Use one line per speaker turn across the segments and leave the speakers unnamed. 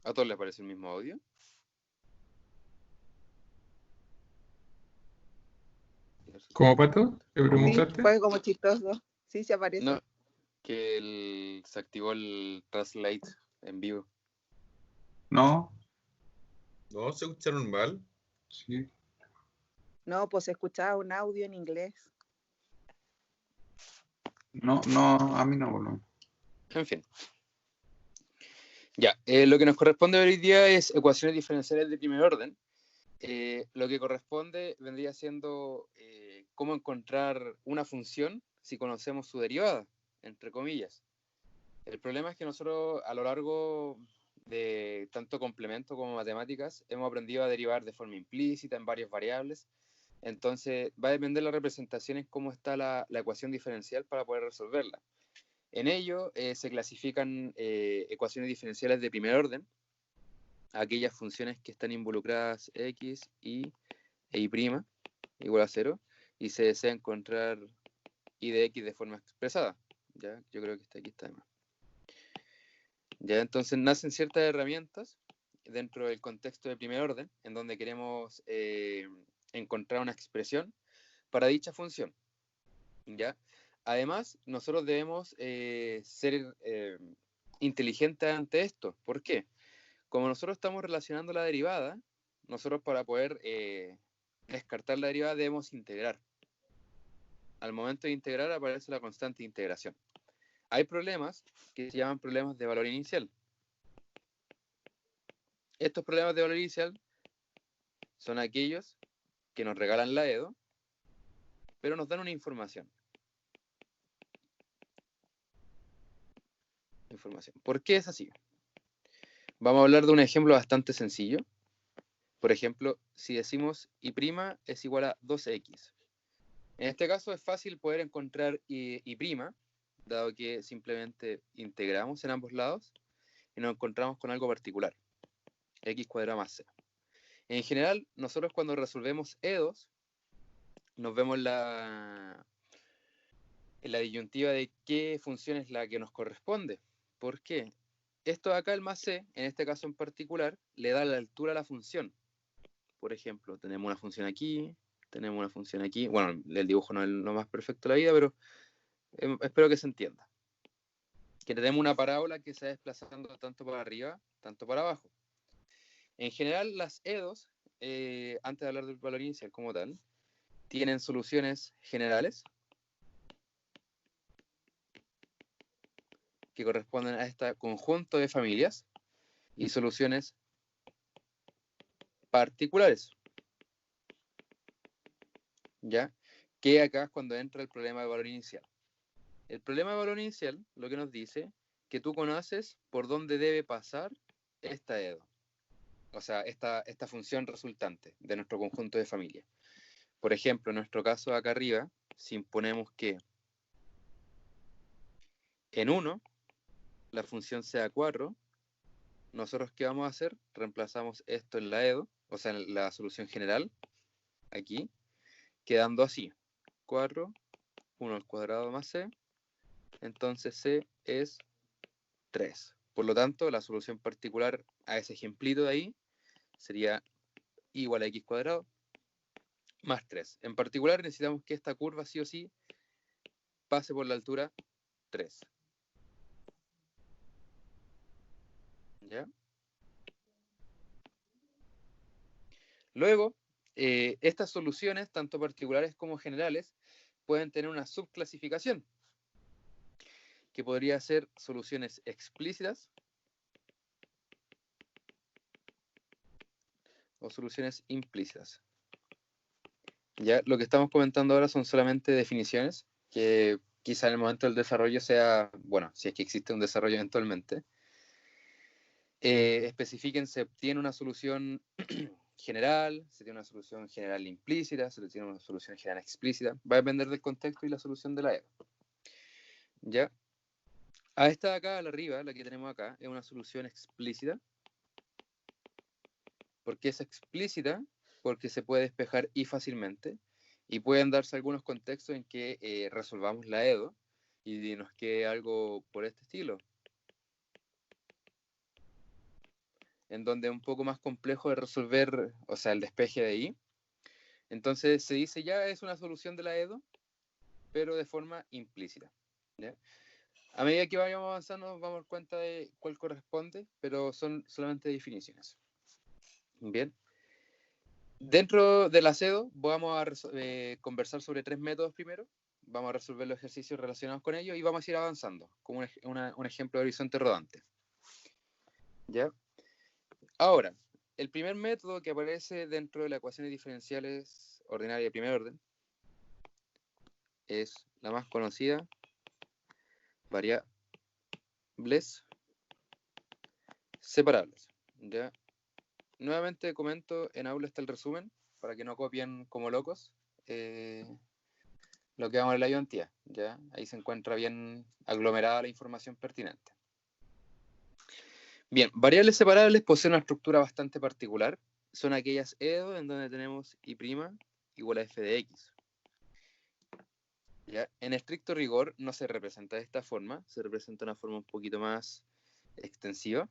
¿A todos les parece el mismo audio?
¿Cómo, Pato? ¿Te
Sí,
preguntaste?
fue como chistoso. Sí, se aparece.
No, que se activó el Translate en vivo.
No,
No, se escucharon mal.
sí.
No, pues se escuchaba un audio en inglés.
No, a mí no, por lo menos.
En fin. Ya, lo que nos corresponde hoy día es ecuaciones diferenciales de primer orden. Lo que corresponde vendría siendo cómo encontrar una función si conocemos su derivada, entre comillas. El problema es que nosotros a lo largo de tanto complemento como matemáticas hemos aprendido a derivar de forma implícita en varias variables. Entonces va a depender de la representación en cómo está la ecuación diferencial para poder resolverla. En ello se clasifican ecuaciones diferenciales de primer orden, aquellas funciones que están involucradas x, y e y' igual a 0, y se desea encontrar y de x de forma expresada. ¿Ya? Yo creo que aquí está de más. ¿Ya? Entonces nacen ciertas herramientas dentro del contexto de primer orden, en donde queremos encontrar una expresión para dicha función. ¿Ya? Además, nosotros debemos ser inteligentes ante esto. ¿Por qué? Como nosotros estamos relacionando la derivada, nosotros para poder descartar la derivada debemos integrar. Al momento de integrar aparece la constante de integración. Hay problemas que se llaman problemas de valor inicial. Estos problemas de valor inicial son aquellos que nos regalan la EDO, pero nos dan una información. ¿Por qué es así? Vamos a hablar de un ejemplo bastante sencillo. Por ejemplo, si decimos y' es igual a 2x. En este caso es fácil poder encontrar y', dado que simplemente integramos en ambos lados y nos encontramos con algo particular, x cuadrado más c. En general, nosotros cuando resolvemos E2, nos vemos en la disyuntiva de qué función es la que nos corresponde. ¿Por qué? Esto de acá, el más c, en este caso en particular, le da la altura a la función. Por ejemplo, tenemos una función aquí, tenemos una función aquí. Bueno, el dibujo no es lo más perfecto de la vida, pero espero que se entienda. Que tenemos una parábola que se va desplazando tanto para arriba, tanto para abajo. En general, las E2, antes de hablar del valor inicial como tal, tienen soluciones generales que corresponden a este conjunto de familias y soluciones particulares. ¿Ya? Que acá es cuando entra el problema de valor inicial. El problema de valor inicial lo que nos dice que tú conoces por dónde debe pasar esta EDO. O sea, esta función resultante de nuestro conjunto de familias. Por ejemplo, en nuestro caso acá arriba, si imponemos que en 1 la función sea 4, nosotros ¿qué vamos a hacer? Reemplazamos esto en la EDO, o sea, en la solución general, aquí, quedando así. 4, 1 al cuadrado más c, entonces c es 3. Por lo tanto, la solución particular a ese ejemplito de ahí sería igual a x cuadrado más 3. En particular, necesitamos que esta curva sí o sí pase por la altura 3. ¿Ya? Luego, estas soluciones, tanto particulares como generales, pueden tener una subclasificación, que podría ser soluciones explícitas o soluciones implícitas. Ya, lo que estamos comentando ahora son solamente definiciones, que quizá en el momento del desarrollo sea, bueno, si es que existe un desarrollo eventualmente, especifiquen, se obtiene una solución general, se tiene una solución general implícita, se tiene una solución general explícita, va a depender del contexto y la solución de la EDO. ¿Ya? A esta de acá, a la arriba, la que tenemos acá, es una solución explícita. ¿Por qué es explícita? Porque se puede despejar y fácilmente, y pueden darse algunos contextos en que resolvamos la EDO y nos quede algo por este estilo. en donde es un poco más complejo de resolver, o sea, el despeje de I. Entonces se dice ya es una solución de la EDO, pero de forma implícita, ¿ya? A medida que vayamos avanzando nos vamos a dar cuenta de cuál corresponde, pero son solamente definiciones. Bien. Dentro del ACEDO vamos a conversar sobre 3 métodos primero. Vamos a resolver los ejercicios relacionados con ellos y vamos a ir avanzando, como un ejemplo de horizonte rodante. ¿Ya? Ahora, el primer método que aparece dentro de las ecuaciones diferenciales ordinarias de primer orden es la más conocida, variables separables. ¿Ya? Nuevamente comento, en aula está el resumen, para que no copien como locos lo que vamos a la ayudantía, ¿ya? Ahí se encuentra bien aglomerada la información pertinente. Bien, variables separables poseen una estructura bastante particular. Son aquellas EDO en donde tenemos I' igual a f de x. ¿Ya? En estricto rigor no se representa de esta forma, se representa de una forma un poquito más extensiva,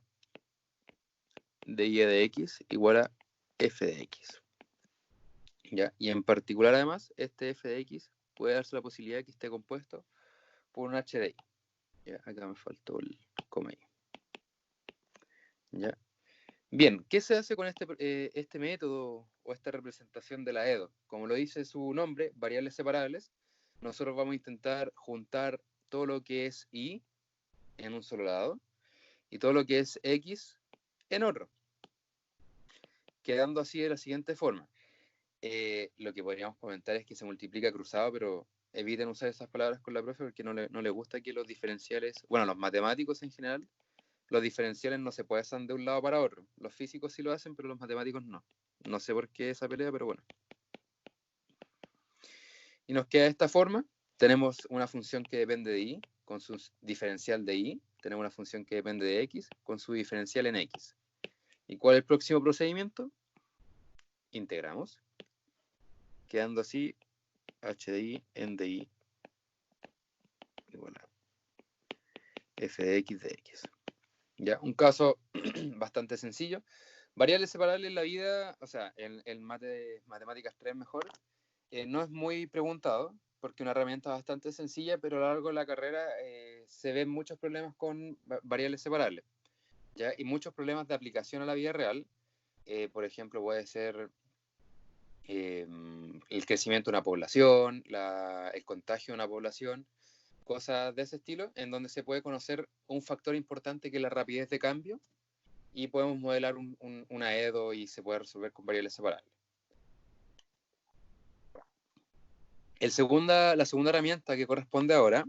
de y de x igual a f de x. ¿Ya? Y en particular además, este f de x puede darse la posibilidad de que esté compuesto por un h de y. ¿Ya? Acá me faltó el coma y. ¿Ya? Bien, ¿qué se hace con este método o esta representación de la EDO? Como lo dice su nombre, variables separables, nosotros vamos a intentar juntar todo lo que es y en un solo lado y todo lo que es x en otro, quedando así de la siguiente forma. Lo que podríamos comentar es que se multiplica cruzado, pero eviten usar esas palabras con la profe porque no le gusta que los diferenciales, bueno, los matemáticos en general, los diferenciales no se pasan de un lado para otro. Los físicos sí lo hacen, pero los matemáticos no. No sé por qué esa pelea, pero bueno. Y nos queda de esta forma. Tenemos una función que depende de y, con su diferencial de y. Tenemos una función que depende de x, con su diferencial en x. ¿Y cuál es el próximo procedimiento? Integramos. Quedando así, h de y en de y igual a f de x. Ya, un caso bastante sencillo. Variables separables en la vida, o sea, en matemáticas 3 mejor, no es muy preguntado, porque una herramienta bastante sencilla, pero a lo largo de la carrera se ven muchos problemas con variables separables, ¿ya? Y muchos problemas de aplicación a la vida real. Por ejemplo, puede ser el crecimiento de una población, el contagio de una población, cosas de ese estilo, en donde se puede conocer un factor importante que es la rapidez de cambio, y podemos modelar una EDO y se puede resolver con variables separables. La segunda herramienta que corresponde ahora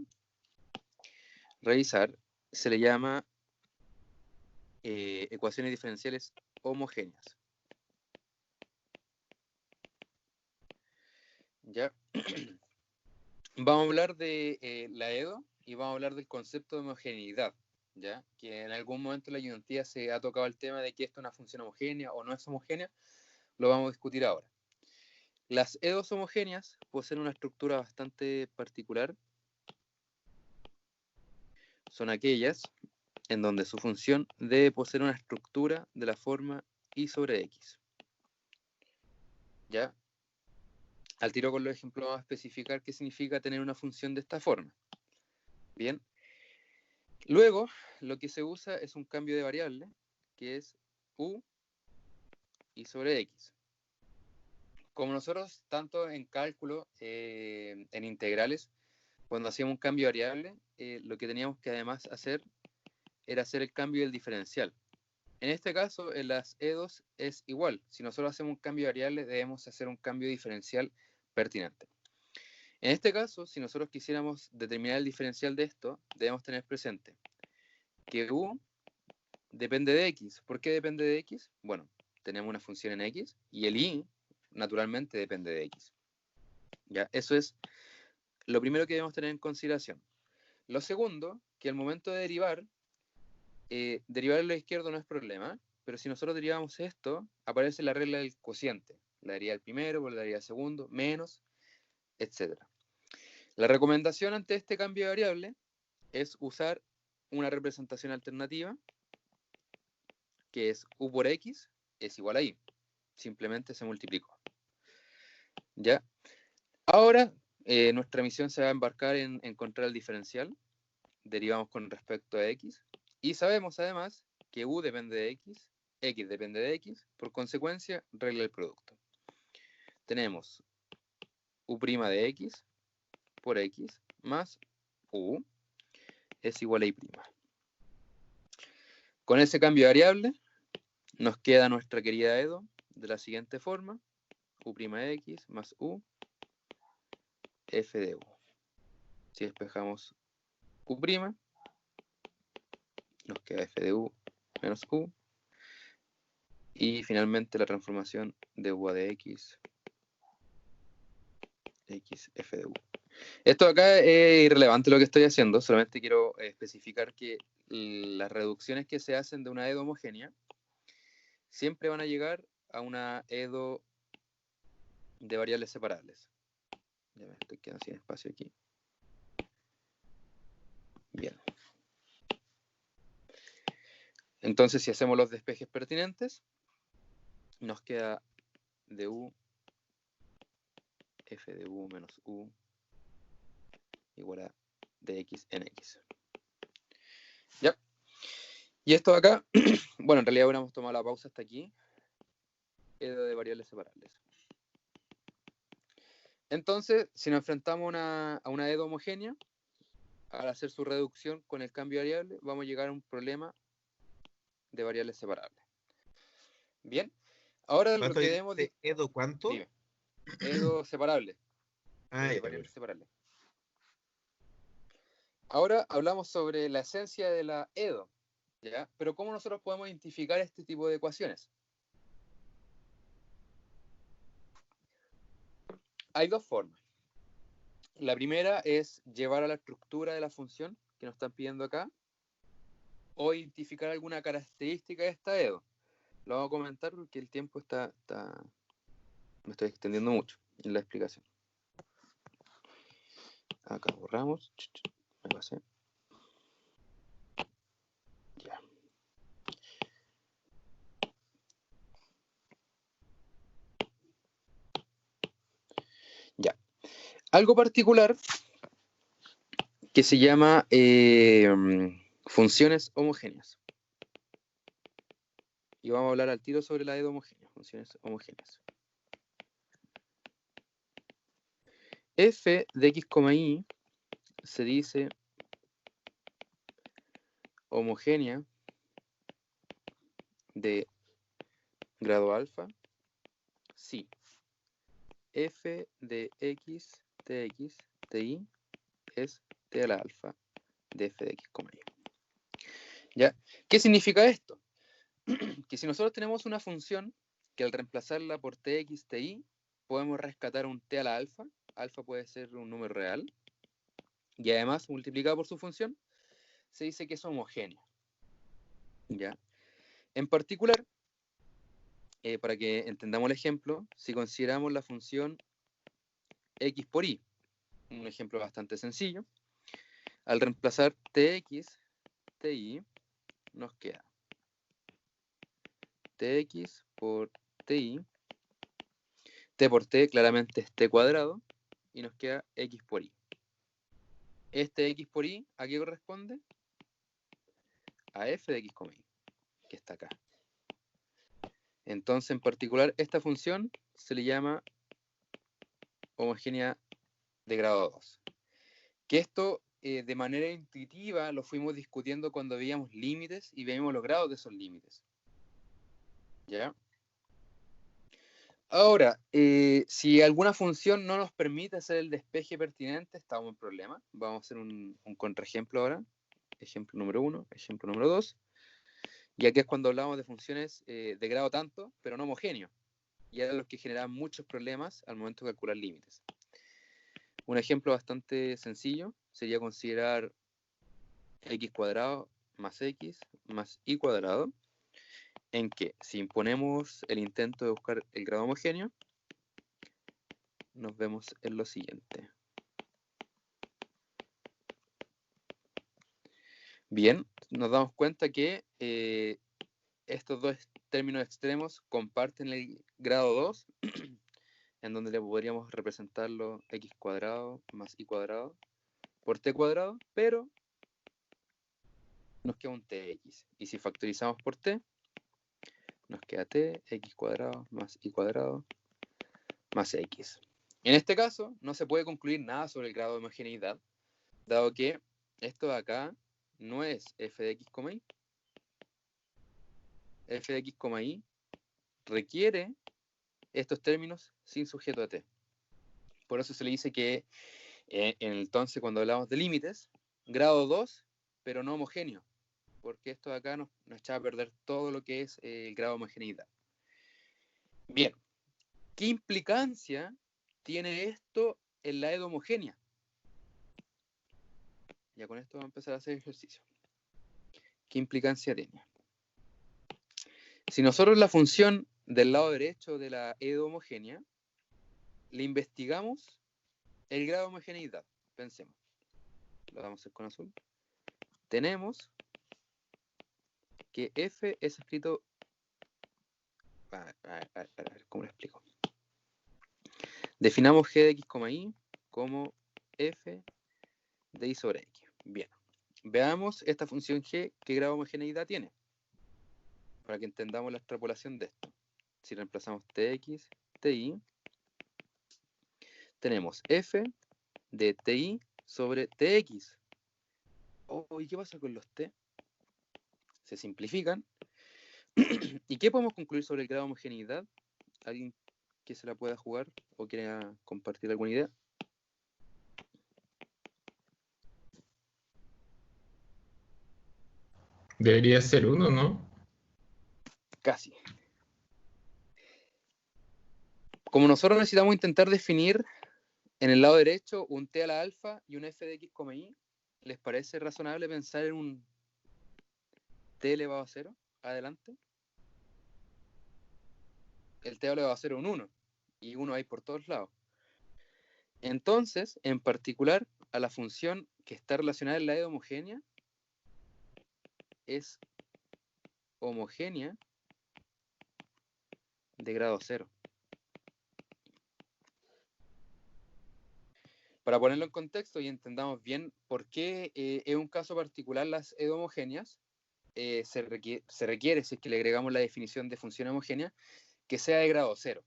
revisar se le llama ecuaciones diferenciales homogéneas. ¿Ya? Vamos a hablar de la EDO y vamos a hablar del concepto de homogeneidad, ¿ya? Que en algún momento en la ayudantía se ha tocado el tema de que esto es una función homogénea o no es homogénea. Lo vamos a discutir ahora. Las EDOs homogéneas poseen una estructura bastante particular. Son aquellas en donde su función debe poseer una estructura de la forma y sobre x. ¿Ya? Al tiro con los ejemplos vamos a especificar qué significa tener una función de esta forma. Bien. Luego, lo que se usa es un cambio de variable, que es u y sobre x. Como nosotros, tanto en cálculo, en integrales, cuando hacíamos un cambio de variable, lo que teníamos que además hacer era hacer el cambio del diferencial. En este caso, en las EDOs es igual. Si nosotros hacemos un cambio de variable, debemos hacer un cambio diferencial pertinente. En este caso, si nosotros quisiéramos determinar el diferencial de esto, debemos tener presente que u depende de x. ¿Por qué depende de x? Bueno, tenemos una función en x y el y, naturalmente, depende de x. ¿Ya? Eso es lo primero que debemos tener en consideración. Lo segundo, que al momento de derivar a lo izquierdo no es problema, pero si nosotros derivamos esto, aparece la regla del cociente. La deriva al primero, la deriva al segundo, menos, etc. La recomendación ante este cambio de variable es usar una representación alternativa, que es u por x, es igual a y. Simplemente se multiplicó. ¿Ya? Ahora, nuestra misión se va a embarcar en encontrar el diferencial. Derivamos con respecto a x. Y sabemos además que u depende de x depende de x, por consecuencia, regla el producto. Tenemos u' de x por x más u es igual a y'. Con ese cambio de variable, nos queda nuestra querida EDO de la siguiente forma: u' de x más u f de u. Si despejamos u', nos queda f de u menos u. Y finalmente la transformación de u a de x f de u. Esto acá es irrelevante lo que estoy haciendo, solamente quiero especificar que las reducciones que se hacen de una EDO homogénea siempre van a llegar a una EDO de variables separables. Ya me estoy quedando sin espacio aquí. Bien. Entonces, si hacemos los despejes pertinentes, nos queda de u f de u menos u igual a de x en x. ¿Ya? Y esto acá, bueno, en realidad hubiéramos tomado la pausa hasta aquí. EDO de variables separables. Entonces, si nos enfrentamos a una EDO homogénea, al hacer su reducción con el cambio de variable, vamos a llegar a un problema de variables separables. Bien, ahora lo que debemos
de EDO cuánto?
Dime. EDO separable.
Ya,
Variables separables. Ahora hablamos sobre la esencia de la EDO, ¿ya? Pero ¿cómo nosotros podemos identificar este tipo de ecuaciones? Hay dos formas. La primera es llevar a la estructura de la función que nos están pidiendo acá, o identificar alguna característica de esta EDO. Lo vamos a comentar porque el tiempo me estoy extendiendo mucho en la explicación. Acá borramos. Me pasé. Ya. Ya. Algo particular que se llama funciones homogéneas. Y vamos a hablar al tiro sobre la EDO homogénea, funciones homogéneas. F de x, y se dice homogénea de grado alfa si f de x, tx, ti es t a la alfa de f de x, y. ¿Ya? ¿Qué significa esto? Que si nosotros tenemos una función que al reemplazarla por tx, ti, podemos rescatar un t a la alfa. Alfa puede ser un número real. Y además, multiplicado por su función, se dice que es homogénea. ¿Ya? En particular, para que entendamos el ejemplo, si consideramos la función x por y, un ejemplo bastante sencillo, al reemplazar tx, ti, nos queda tx por ti, t por t claramente es t cuadrado, y nos queda x por y. Este x por y, ¿a qué corresponde? A f de x, y, que está acá. Entonces, en particular, esta función se le llama homogénea de grado 2. Que esto, de manera intuitiva, lo fuimos discutiendo cuando veíamos límites y veíamos los grados de esos límites. ¿Ya? Ahora, si alguna función no nos permite hacer el despeje pertinente, estamos en problema. Vamos a hacer un contraejemplo ahora. Ejemplo número 1, ejemplo número 2. Y aquí es cuando hablamos de funciones de grado tanto, pero no homogéneo. Y eran los que generaban muchos problemas al momento de calcular límites. Un ejemplo bastante sencillo sería considerar x cuadrado más x más y cuadrado, en que si imponemos el intento de buscar el grado homogéneo, nos vemos en lo siguiente. Bien, nos damos cuenta que estos dos términos extremos comparten el grado 2, en donde le podríamos representarlo x cuadrado más y cuadrado por t cuadrado, pero nos queda un tx. Y si factorizamos por t, nos queda t, x cuadrado más y cuadrado más x. En este caso, no se puede concluir nada sobre el grado de homogeneidad, dado que esto de acá no es f de x, y. F de x, y requiere estos términos sin sujeto a t. Por eso se le dice que entonces cuando hablamos de límites, grado 2, pero no homogéneo, porque esto de acá nos echaba a perder todo lo que es el grado de homogeneidad. Bien, ¿qué implicancia tiene esto en la EDO homogénea? Ya con esto vamos a empezar a hacer ejercicio. ¿Qué implicancia tiene? Si nosotros la función del lado derecho de la EDO homogénea le investigamos el grado de homogeneidad, pensemos, lo vamos a hacer con azul, tenemos que f es escrito, a ver, ¿cómo lo explico? Definamos g de x, y como f de y sobre x. Bien, veamos esta función g, qué grado de homogeneidad tiene, para que entendamos la extrapolación de esto. Si reemplazamos tx, ti, tenemos f de ti sobre tx. Oh, ¿y qué pasa con los t? Se simplifican. ¿Y qué podemos concluir sobre el grado de homogeneidad? ¿Alguien que se la pueda jugar o quiera compartir alguna idea?
Debería ser 1, ¿no?
Casi. Como nosotros necesitamos intentar definir en el lado derecho un t a la alfa y un f de x, y, ¿les parece razonable pensar en un t elevado a 0 adelante? El t elevado a 0 es un 1, y 1 hay por todos lados. Entonces, en particular, a la función que está relacionada en la EDO homogénea es homogénea de grado 0. Para ponerlo en contexto y entendamos bien por qué es un caso particular las EDO homogéneas, se requiere, si es que le agregamos la definición de función homogénea, que sea de grado 0.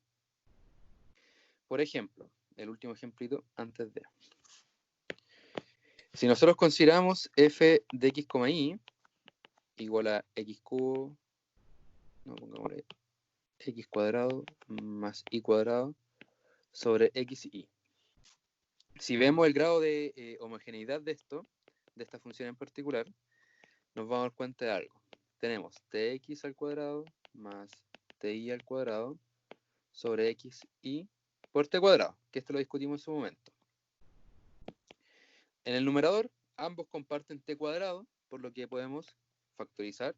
Por ejemplo, el último ejemplito antes de... Si nosotros consideramos f de x, y igual a x cubo, no, pongámosle x cuadrado más y cuadrado sobre x y. Si vemos el grado de homogeneidad de esta función en particular, nos vamos a dar cuenta de algo. Tenemos tx al cuadrado más ti al cuadrado sobre x y por t cuadrado, que esto lo discutimos en su momento. En el numerador, ambos comparten t cuadrado, por lo que podemos factorizar,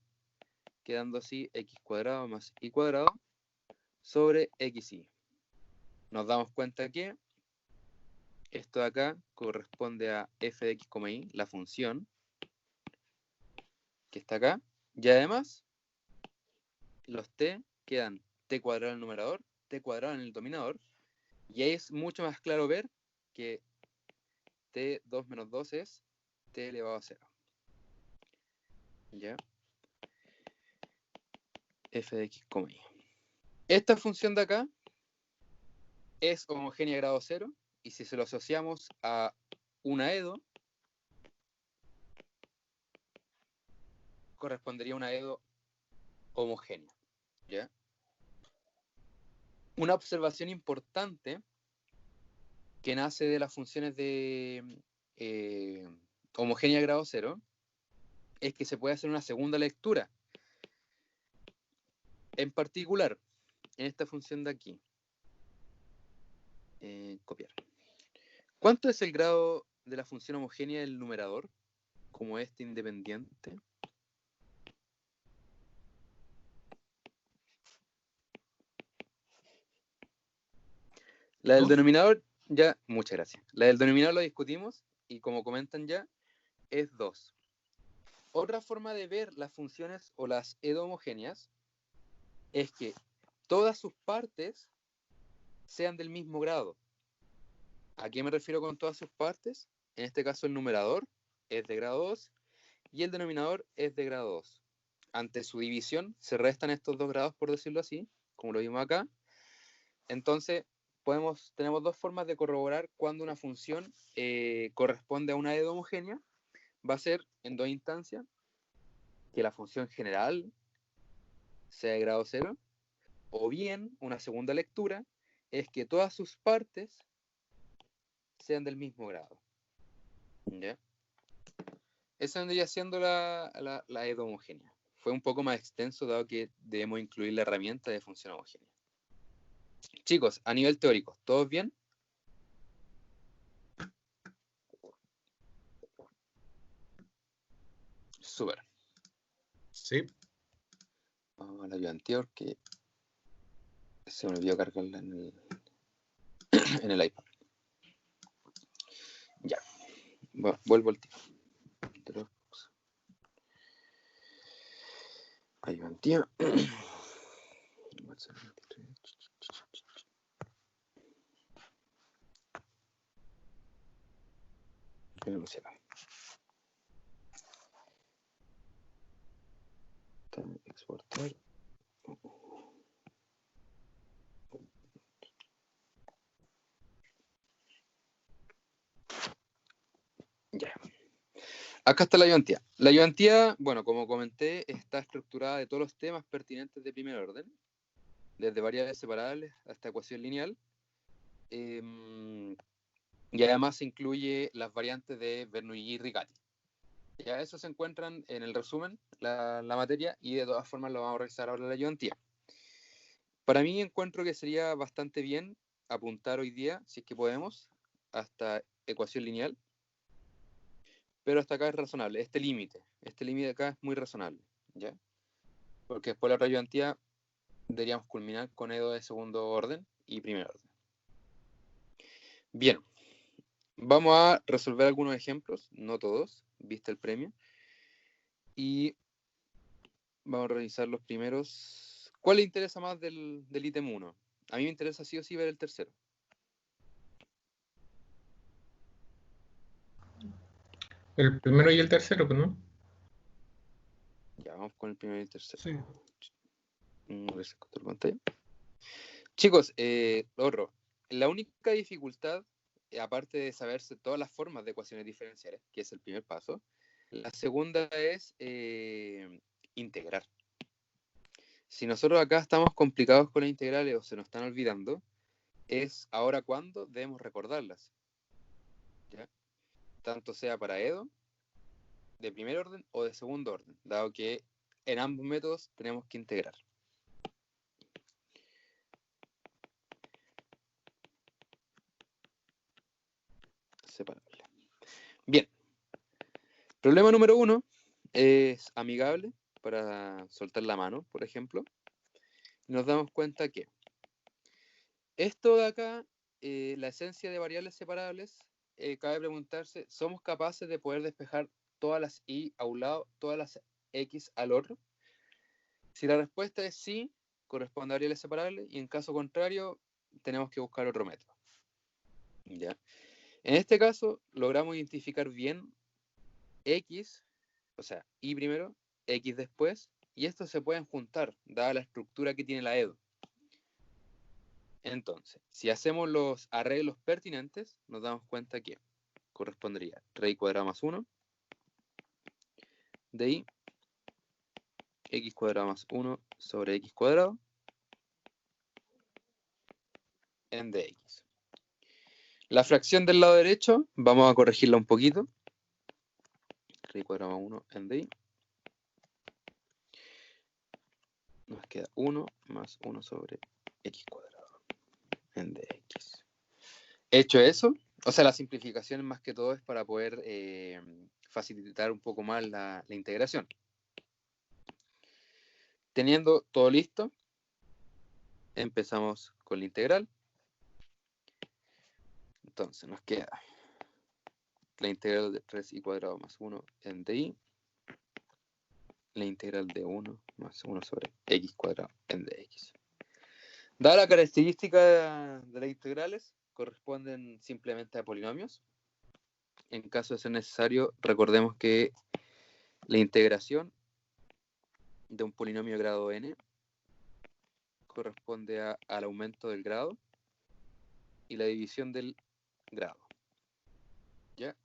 quedando así x cuadrado más y cuadrado sobre xy. Nos damos cuenta que esto de acá corresponde a f de x, y, la función que está acá, y además los t quedan t cuadrado en el numerador, t cuadrado en el denominador, y ahí es mucho más claro ver que t2 menos 2 es t elevado a 0. ¿Ya? F de x, y. Esta función de acá es homogénea a grado 0, y si se lo asociamos a una EDO, correspondería a una EDO homogénea. ¿Ya? Una observación importante que nace de las funciones de homogénea a grado 0 es que se puede hacer una segunda lectura. En particular, en esta función de aquí, copiar. ¿Cuánto es el grado de la función homogénea del numerador como este independiente? La del denominador, ya, muchas gracias. La del denominador lo discutimos y como comentan ya, es 2. Otra forma de ver las funciones o las EDO homogéneas es que todas sus partes sean del mismo grado. ¿A qué me refiero con todas sus partes? En este caso el numerador es de grado 2 y el denominador es de grado 2. Ante su división se restan estos dos grados, por decirlo así, como lo vimos acá. Entonces tenemos dos formas de corroborar cuando una función corresponde a una EDO homogénea. Va a ser en dos instancias, que la función general sea de grado 0, o bien una segunda lectura es que todas sus partes sean del mismo grado. ¿Ya? Esa vendría siendo la EDO homogénea. Fue un poco más extenso dado que debemos incluir la herramienta de función homogénea. Chicos, a nivel teórico, ¿todos bien? Súper.
Sí.
Vamos a la vía anterior que se me olvidó cargarla en el iPad. Ya. Vuelvo al tiro. Ayudantía. Exportar. Ya. Acá está la ayudantía. La ayudantía, bueno, como comenté, está estructurada de todos los temas pertinentes de primer orden, desde variables separables hasta ecuación lineal. Y además incluye las variantes de Bernoulli y Riccati. Ya eso se encuentran en el resumen, la materia, y de todas formas lo vamos a revisar ahora en la ayudantía. Para mí encuentro que sería bastante bien apuntar hoy día, si es que podemos, hasta ecuación lineal, pero hasta acá es razonable, este límite acá es muy razonable, ¿ya? Porque después la otra ayudantía deberíamos culminar con EDO de segundo orden y primer orden. Bien, vamos a resolver algunos ejemplos, no todos, viste el premio, y vamos a revisar los primeros. ¿Cuál le interesa más del ítem 1? A mí me interesa sí o sí ver el tercero.
El primero y el tercero, ¿no?
Ya, vamos con el primero y el tercero.
Sí.
A ver si encuentro la pantalla. Chicos, la única dificultad, aparte de saberse todas las formas de ecuaciones diferenciales, que es el primer paso, la segunda es integrar. Si nosotros acá estamos complicados con las integrales o se nos están olvidando, es ahora cuando debemos recordarlas. ¿Ya? Tanto sea para EDO, de primer orden o de segundo orden, dado que en ambos métodos tenemos que integrar. Separable. Bien. Problema número 1 es amigable para soltar la mano, por ejemplo. Nos damos cuenta que esto de acá, la esencia de variables separables, cabe preguntarse, ¿somos capaces de poder despejar todas las y a un lado, todas las x al otro? Si la respuesta es sí, corresponde a variables separables, y en caso contrario, tenemos que buscar otro método. ¿Ya? En este caso, logramos identificar bien x, o sea, y primero, x después, y estos se pueden juntar, dada la estructura que tiene la EDO. Entonces, si hacemos los arreglos pertinentes, nos damos cuenta que correspondería raíz cuadrada más 1 de y x cuadrado más 1 sobre x cuadrado en dx. La fracción del lado derecho, vamos a corregirla un poquito. Raíz cuadrada más 1 en di. Nos queda 1 más 1 sobre x cuadrado en dx. Hecho eso, o sea, la simplificación más que todo es para poder facilitar un poco más la integración. Teniendo todo listo, empezamos con la integral. Entonces nos queda la integral de 3y cuadrado más 1 en di la integral de 1 más 1 sobre x cuadrado en dx. Dada la característica de las integrales, corresponden simplemente a polinomios. En caso de ser necesario, recordemos que la integración de un polinomio de grado n corresponde al aumento del grado y la división del grado. ¿Ya?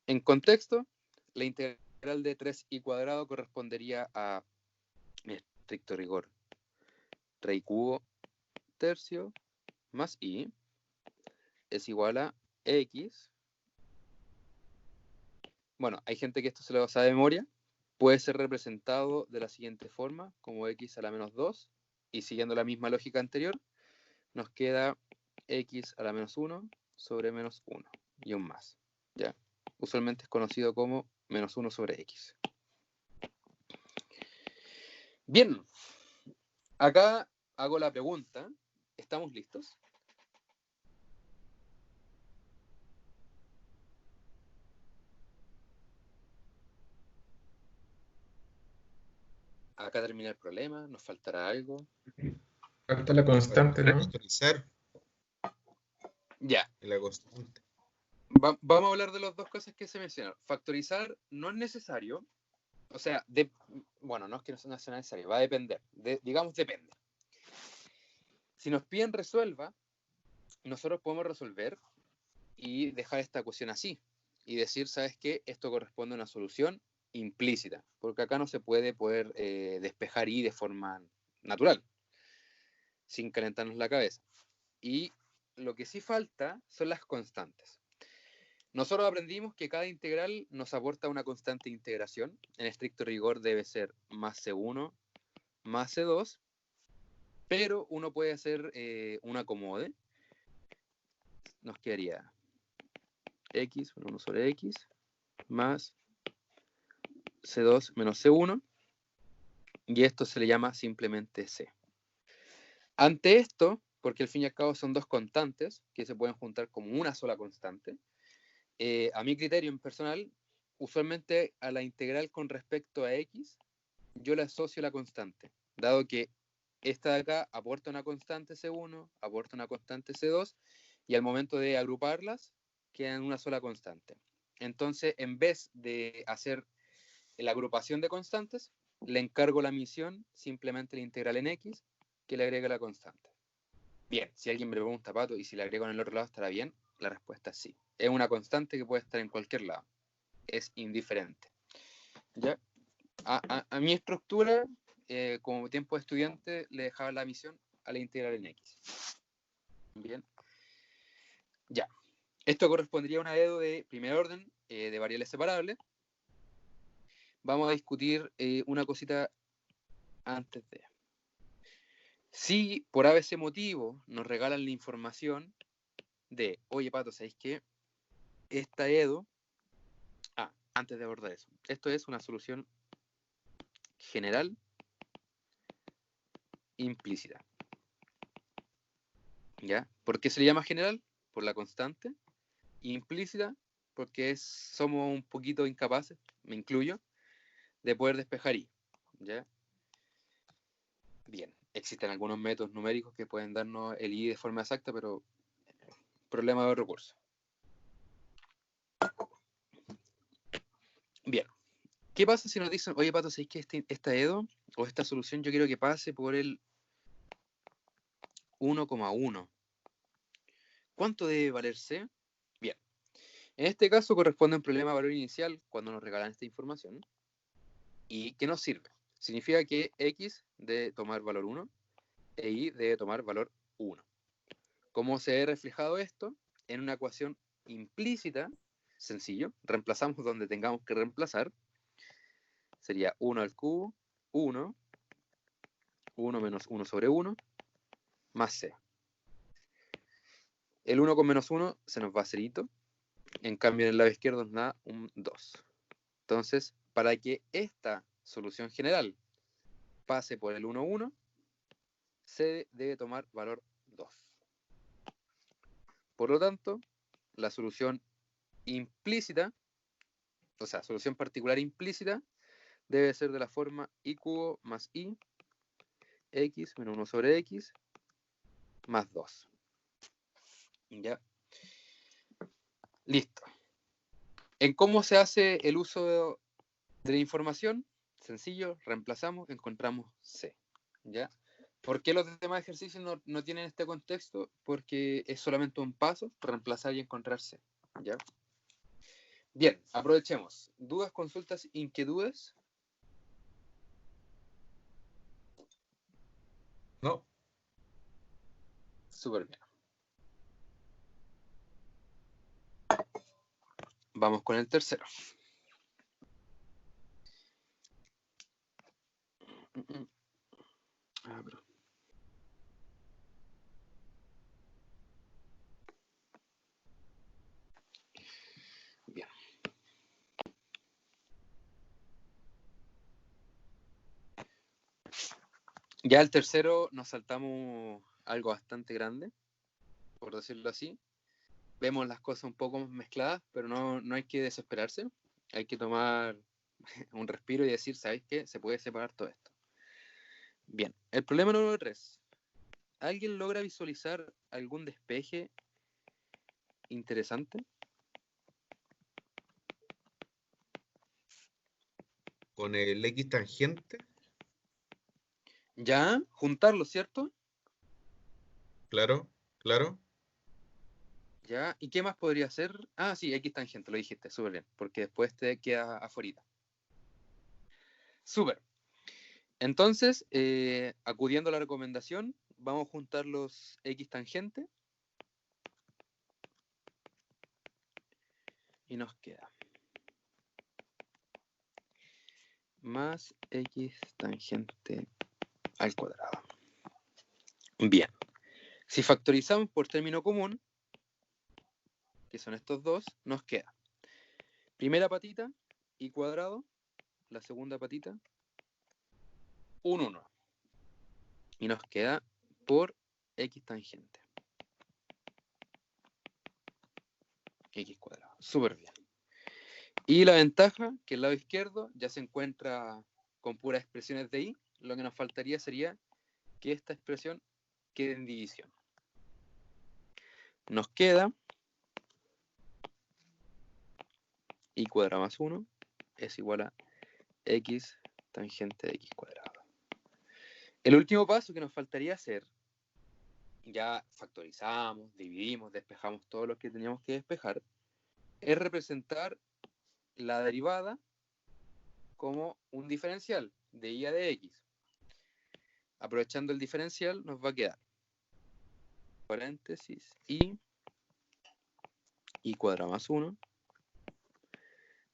En contexto, la integral de 3i cuadrado correspondería a, en estricto rigor, raíz cubo tercio más i es igual a x. Bueno, hay gente que esto se lo sabe de memoria. Puede ser representado de la siguiente forma, como x a la menos 2, y siguiendo la misma lógica anterior, nos queda x a la menos 1 sobre menos 1, y un más. ¿Ya? Usualmente es conocido como menos 1 sobre x. Bien, acá hago la pregunta, ¿estamos listos? Acá termina el problema, nos faltará algo.
Falta la constante, ¿no?
Factorizar
Ya.
la constante.
Vamos a hablar de las dos cosas que se mencionaron. Factorizar no es necesario, o sea, bueno, no es que no sea necesario, va a depender, digamos depende. Si nos piden resuelva, nosotros podemos resolver y dejar esta ecuación así, y decir, ¿sabes qué? Esto corresponde a una solución implícita, porque acá no se puede poder despejar y de forma natural, sin calentarnos la cabeza. Y lo que sí falta son las constantes. Nosotros aprendimos que cada integral nos aporta una constante de integración. En estricto rigor debe ser más C1 más C2, pero uno puede hacer un acomode. Nos quedaría x, 1 sobre x, más C2 menos C1, y esto se le llama simplemente C. Ante esto, porque al fin y al cabo son dos constantes que se pueden juntar como una sola constante, a mi criterio en personal, usualmente a la integral con respecto a x, yo le asocio la constante, dado que esta de acá aporta una constante C1, aporta una constante C2, y al momento de agruparlas, quedan una sola constante. Entonces, en vez de hacer la agrupación de constantes, le encargo la misión simplemente la integral en x, que le agrega la constante. Bien, si alguien me pregunta, Pato, ¿y si le agrego en el otro lado estará bien? La respuesta es sí. Es una constante que puede estar en cualquier lado. Es indiferente. ¿Ya? A mi estructura, como tiempo de estudiante, le dejaba la misión a la integral en x. Bien. Ya. Esto correspondería a una dedo de primer orden de variables separables. Vamos a discutir una cosita antes de. Si por ABC motivo nos regalan la información de, oye, Pato, ¿sabéis qué? Esta EDO, antes de abordar eso, esto es una solución general implícita. ¿Ya? ¿Por qué se le llama general? Por la constante. Implícita, porque somos un poquito incapaces, me incluyo, de poder despejar y. ¿Ya? Bien, existen algunos métodos numéricos que pueden darnos el i de forma exacta, pero problema de otro curso. Bien, ¿qué pasa si nos dicen, oye, Pato, ¿sabéis que esta EDO o esta solución yo quiero que pase por el 1,1? ¿Cuánto debe valer C? Bien, en este caso corresponde a un problema de valor inicial cuando nos regalan esta información. ¿Y qué nos sirve? Significa que x debe tomar valor 1 e y debe tomar valor 1. ¿Cómo se ve reflejado esto? En una ecuación implícita, sencillo, reemplazamos donde tengamos que reemplazar, sería 1 al cubo, 1 menos 1 sobre 1, más c. El 1 con menos 1 se nos va a cerito, en cambio en el lado izquierdo nos da un 2. Entonces, para que esta solución general pase por el 1, 1, c debe tomar valor 2. Por lo tanto, la solución implícita, o sea, solución particular implícita, debe ser de la forma y cubo más y, x menos 1 sobre x, más 2. ¿Ya? Listo. ¿En cómo se hace el uso de la información? Sencillo, reemplazamos, encontramos C. ¿Ya? ¿Por qué los demás ejercicios no tienen este contexto? Porque es solamente un paso, reemplazar y encontrar C. ¿Ya? Bien, aprovechemos. ¿Dudas, consultas, inquietudes?
No.
Súper bien. Vamos con el tercero. Abro. Bien. Ya el tercero nos saltamos algo bastante grande, por decirlo así. Vemos las cosas un poco mezcladas, pero no hay que desesperarse. Hay que tomar un respiro y decir, ¿sabéis qué? Se puede separar todo esto. Bien, el problema número 3. ¿Alguien logra visualizar algún despeje interesante?
Con el X tangente,
Ya, juntarlo, ¿cierto?
claro, claro.
Ya, ¿y qué más podría ser? Ah, sí, X tangente, lo dijiste, súper bien, porque después te queda afuera. Súper. Entonces, acudiendo a la recomendación, vamos a juntar los X tangente y nos queda más X tangente al cuadrado. Bien. Si factorizamos por término común, que son estos dos, nos queda primera patita y cuadrado, la segunda patita, un 1. Y nos queda por X tangente. X cuadrado. Súper bien. Y la ventaja, que el lado izquierdo ya se encuentra con puras expresiones de y, lo que nos faltaría sería que esta expresión quede en división. Nos queda y cuadrado más 1 es igual a x tangente de x cuadrado. El último paso que nos faltaría hacer, ya factorizamos, dividimos, despejamos todo lo que teníamos que despejar, es representar la derivada como un diferencial de y a de x. Aprovechando el diferencial nos va a quedar paréntesis y cuadrado más 1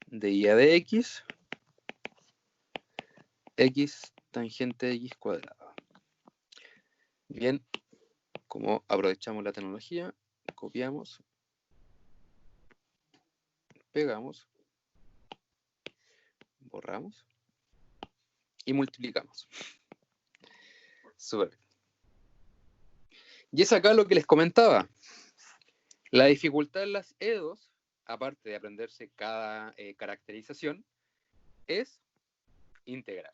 de y a de x, x tangente de x cuadrado. Bien, como aprovechamos la tecnología, copiamos, pegamos, borramos y multiplicamos. Súper bien. Y es acá lo que les comentaba. La dificultad en las EDOs, aparte de aprenderse cada caracterización, es integrar.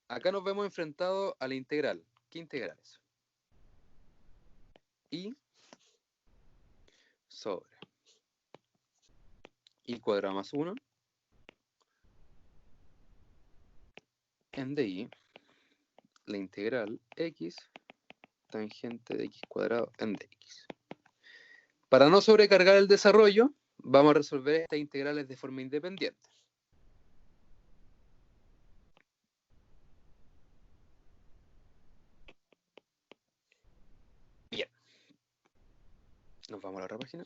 Acá nos vemos enfrentados a la integral. ¿Qué integral es? Y sobre y cuadrado más 1 en DI, la integral x tangente de x cuadrado en dx. Para no sobrecargar el desarrollo, vamos a resolver estas integrales de forma independiente. Bien. Nos vamos a la otra página.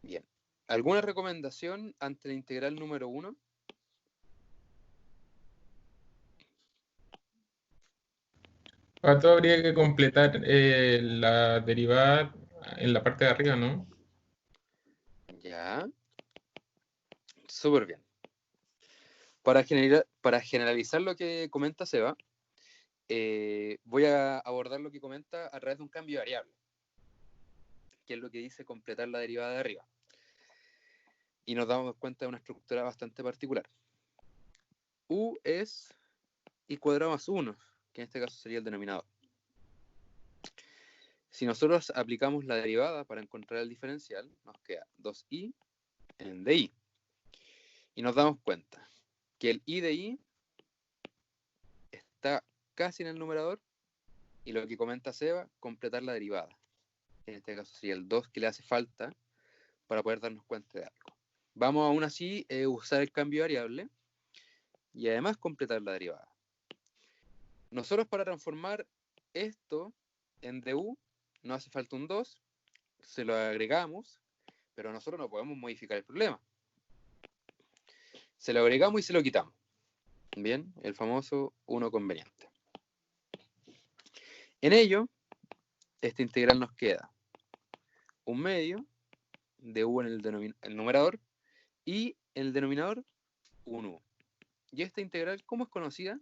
Bien. ¿Alguna recomendación ante la integral número 1?
Pato, habría que completar la derivada en la parte de arriba, ¿no?
Ya. Súper bien. Para generalizar lo que comenta Seba, voy a abordar lo que comenta a través de un cambio de variable, que es lo que dice completar la derivada de arriba. Y nos damos cuenta de una estructura bastante particular. U es i cuadrado más 1, que en este caso sería el denominador. Si nosotros aplicamos la derivada para encontrar el diferencial, nos queda 2i en di. Y nos damos cuenta que el i de i está casi en el numerador, y lo que comenta Seba, completar la derivada. En este caso sería el 2 que le hace falta para poder darnos cuenta de algo. Vamos aún así a usar el cambio de variable y además completar la derivada. Nosotros para transformar esto en du nos hace falta un 2, se lo agregamos, pero nosotros no podemos modificar el problema. Se lo agregamos y se lo quitamos. Bien, el famoso 1 conveniente. En ello, esta integral nos queda un medio de u en el numerador y en el denominador un u. ¿Y esta integral cómo es conocida?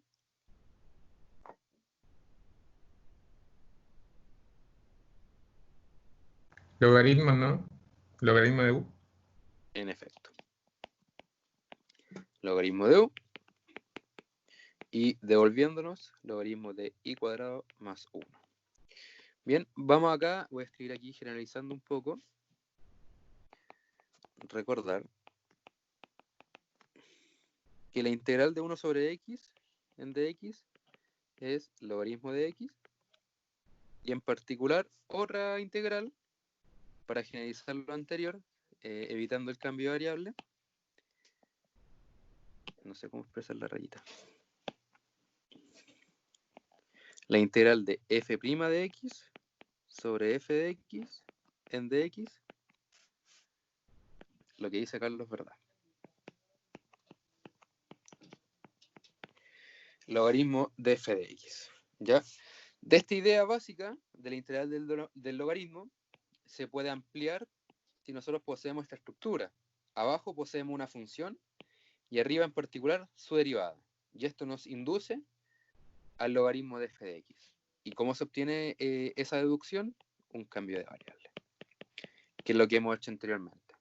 Logaritmo, ¿no? Logaritmo de u.
En efecto. Logaritmo de u. Y devolviéndonos, logaritmo de i cuadrado más 1. Bien, vamos acá, voy a escribir aquí generalizando un poco. Recordar que la integral de 1 sobre x en dx es logaritmo de x. Y en particular, otra integral, para generalizar lo anterior, evitando el cambio de variable. No sé cómo expresar la rayita. La integral de f' de x sobre f de x en dx. Lo que dice Carlos es verdad. Logaritmo de f de x. ¿Ya? De esta idea básica de la integral del logaritmo se puede ampliar si nosotros poseemos esta estructura. Abajo poseemos una función y arriba en particular su derivada. Y esto nos induce al logaritmo de f de x. ¿Y cómo se obtiene esa deducción? Un cambio de variable, que es lo que hemos hecho anteriormente.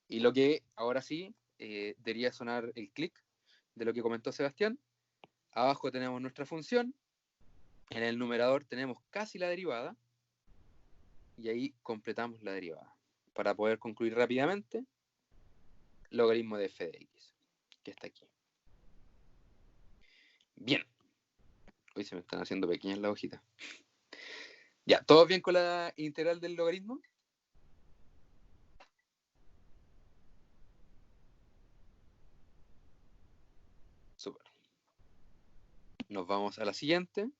Y lo que ahora sí debería sonar el clic de lo que comentó Sebastián. Abajo tenemos nuestra función, en el numerador tenemos casi la derivada, y ahí completamos la derivada. Para poder concluir rápidamente, logaritmo de f de x, que está aquí. Bien. Hoy se me están haciendo pequeñas las hojitas. Ya, ¿todos bien con la integral del logaritmo? Súper. Nos vamos a la siguiente.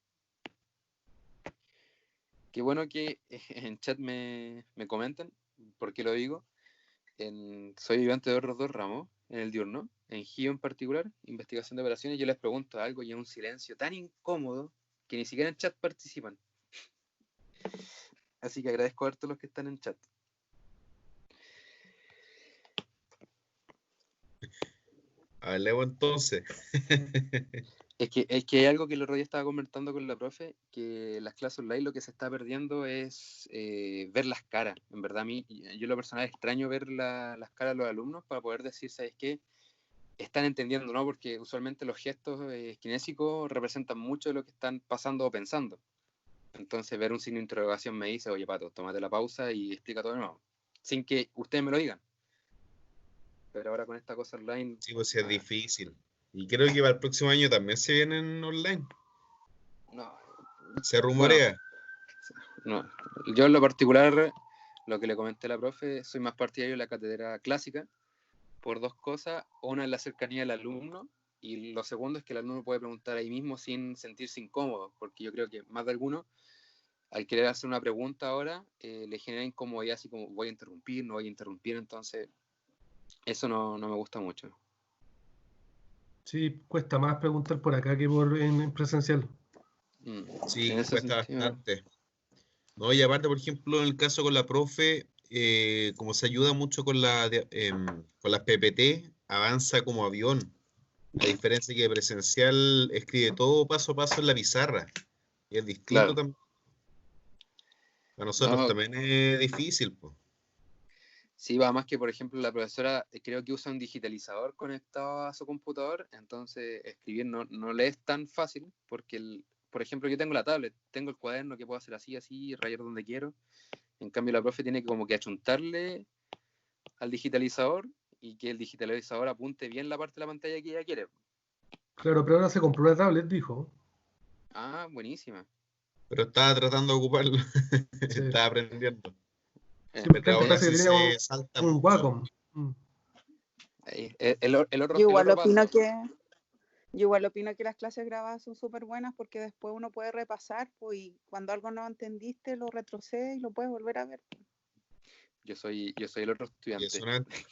Qué bueno que en chat me comenten por qué lo digo. Soy ayudante de otros dos ramos, en el diurno, en GIO en particular, investigación de operaciones. Yo les pregunto algo y es un silencio tan incómodo que ni siquiera en chat participan. Así que agradezco a todos los que están en chat.
Hablemos entonces.
Es que hay algo que el otro día estaba comentando con la profe, que las clases online lo que se está perdiendo es ver las caras. En verdad, yo lo personal extraño ver las caras de los alumnos para poder decir, ¿sabes qué? Están entendiendo, ¿no? Porque usualmente los gestos kinésicos representan mucho de lo que están pasando o pensando. Entonces ver un signo de interrogación me dice, oye, Pato, tómate la pausa y explica todo de nuevo. Sin que ustedes me lo digan. Pero ahora con esta cosa online...
Sí, pues sí, es difícil. Y creo que para el próximo año también se vienen online.
No.
Se rumorea.
No. Yo en lo particular, lo que le comenté a la profe, soy más partidario de la cátedra clásica por dos cosas. Una es la cercanía del alumno y lo segundo es que el alumno puede preguntar ahí mismo sin sentirse incómodo, porque yo creo que más de alguno, al querer hacer una pregunta ahora, le genera incomodidad, así como voy a interrumpir, no voy a interrumpir, entonces eso no me gusta mucho.
Sí, cuesta más preguntar por acá que en presencial.
Sí,
En ese
cuesta
sentido,
bastante. No, y aparte, por ejemplo, en el caso con la profe, como se ayuda mucho con las PPT, avanza como avión. La diferencia es que presencial escribe todo paso a paso en la pizarra. Y es distinto
Claro.
también. Para nosotros
No,
también es difícil, pues.
sí, va más que, por ejemplo, la profesora creo que usa un digitalizador conectado a su computador, entonces escribir no le es tan fácil, porque, por ejemplo, yo tengo la tablet, tengo el cuaderno que puedo hacer así, rayar donde quiero. En cambio, la profe tiene que como que achuntarle al digitalizador y que el digitalizador apunte bien la parte de la pantalla que ella quiere.
Claro, pero ahora se compró una tablet, dijo.
Ah, buenísima.
Pero estaba tratando de ocuparlo.
Sí,
Estaba aprendiendo.
sí,
Pero
porque antes
aún
parece
así
que tenía
se salta
un
mucho.
Wacom. Mm.
El otro paso.
Yo igual opino que las clases grabadas son súper buenas porque después uno puede repasar, pues, y cuando algo no entendiste, lo retrocedes y lo puedes volver a ver.
Yo soy el otro
Y eso
estudiante
no es-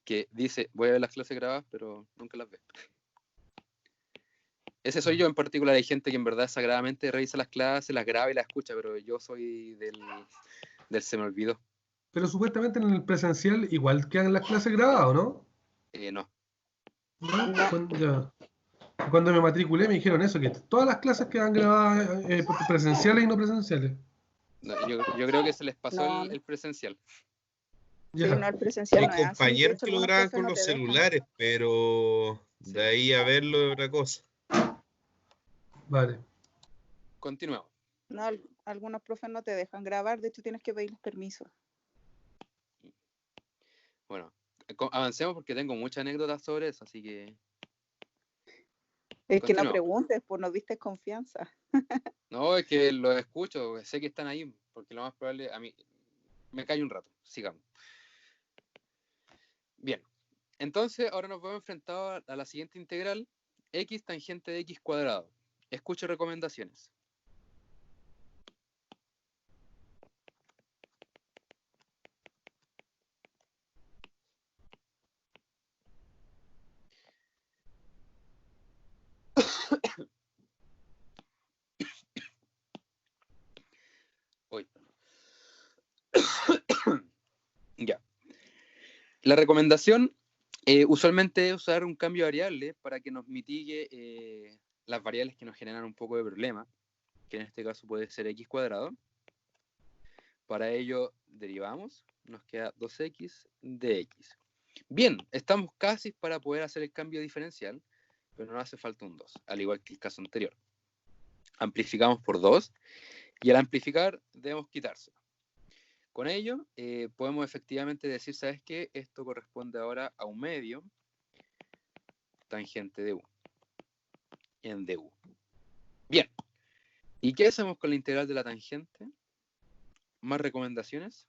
que dice, voy a ver las clases grabadas, pero nunca las ve. Ese soy yo en particular. Hay gente que en verdad sagradamente revisa las clases, las graba y las escucha, pero yo soy del se me olvidó.
Pero supuestamente en el presencial igual quedan las clases grabadas, ¿no?
No.
¿No?
No,
Cuando me matriculé me dijeron eso, que todas las clases quedan grabadas presenciales y no presenciales.
No, yo creo que se les pasó
no,
el presencial.
sí, no,
Ya,
el presencial
Hay
no es así. De
compañeros
hecho,
que lo
algunos
graban
profes
con
no
los
te dejan.
celulares, pero
Sí.
de ahí a verlo es otra cosa.
vale.
Continuamos.
No, algunos profes no te dejan grabar, de hecho tienes que pedirles permiso.
Bueno, avancemos porque tengo muchas anécdotas sobre eso, así que
Es que no
continuamos.
preguntes, pues no diste confianza.
No, es que los escucho, sé que están ahí, porque lo más probable, a mí, me callo un rato, sigamos. Bien, entonces ahora nos vemos enfrentados a la siguiente integral, x tangente de x cuadrado. Escucho recomendaciones. Hoy. Ya. La recomendación usualmente es usar un cambio de variable para que nos mitigue las variables que nos generan un poco de problema, que en este caso puede ser x cuadrado. Para ello derivamos, nos queda 2x de x. Bien, estamos casi para poder hacer el cambio diferencial, pero nos hace falta un 2, al igual que el caso anterior. Amplificamos por 2 y al amplificar debemos quitárselo. Con ello podemos efectivamente decir, ¿sabes qué? Esto corresponde ahora a un medio tangente de u en du. Bien, ¿y qué hacemos con la integral de la tangente? ¿Más recomendaciones?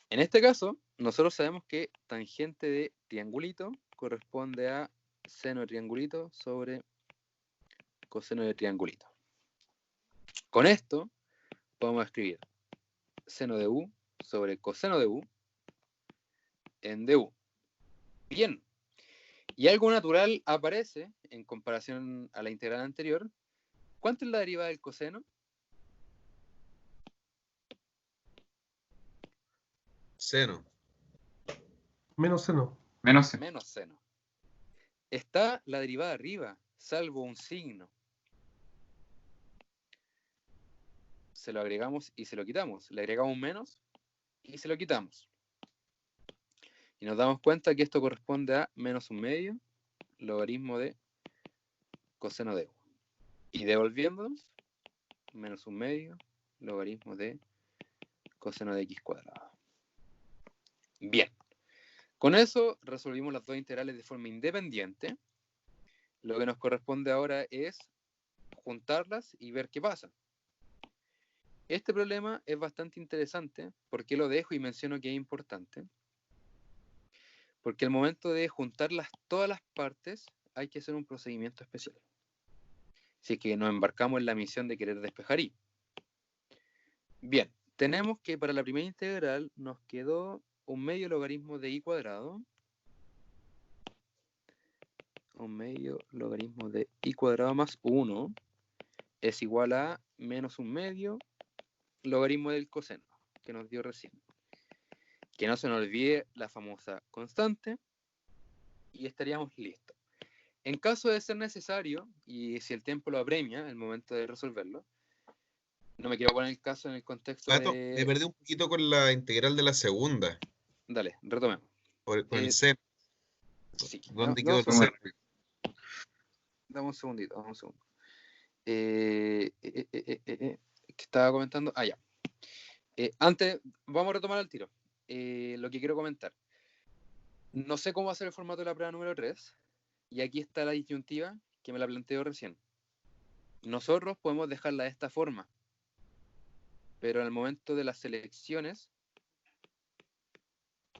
En este caso, nosotros sabemos que tangente de triangulito corresponde a seno de triangulito sobre coseno de triangulito. Con esto podemos escribir seno de u sobre coseno de u en du. Bien, y algo natural aparece en comparación a la integral anterior. ¿Cuánto es la derivada del coseno?
Seno.
Menos seno.
Menos C.
Menos seno. Está la derivada arriba, salvo un signo. Se lo agregamos y se lo quitamos. Le agregamos un menos y se lo quitamos. Y nos damos cuenta que esto corresponde a menos un medio logaritmo de coseno de u. Y devolviéndonos, menos un medio logaritmo de coseno de x cuadrado. Bien, con eso resolvimos las dos integrales de forma independiente. Lo que nos corresponde ahora es juntarlas y ver qué pasa. Este problema es bastante interesante. ¿Por qué lo dejo y menciono que es importante? Porque al momento de juntarlas todas las partes hay que hacer un procedimiento especial. Así que nos embarcamos en la misión de querer despejar y. Bien, tenemos que para la primera integral nos quedó un medio logaritmo de y cuadrado. Un medio logaritmo de y cuadrado más 1 es igual a menos 1/2 logaritmo del coseno que nos dio recién. Que no se nos olvide la famosa constante y estaríamos listos. En caso de ser necesario, y si el tiempo lo apremia, el momento de resolverlo, no me quiero poner el caso en el contexto
Pato, me perdí un poquito con la integral de la segunda,
Dale, retomemos.
con el seno.
Sí,
¿Dónde
dame
quedó
un
el
segundo.
seno?
Dame un segundito, dame un segundo. ¿Qué estaba comentando? Ya. Antes, vamos a retomar al tiro. Lo que quiero comentar. No sé cómo va a ser el formato de la prueba número 3, y aquí está la disyuntiva que me la planteo recién. Nosotros podemos dejarla de esta forma, pero en el momento de las selecciones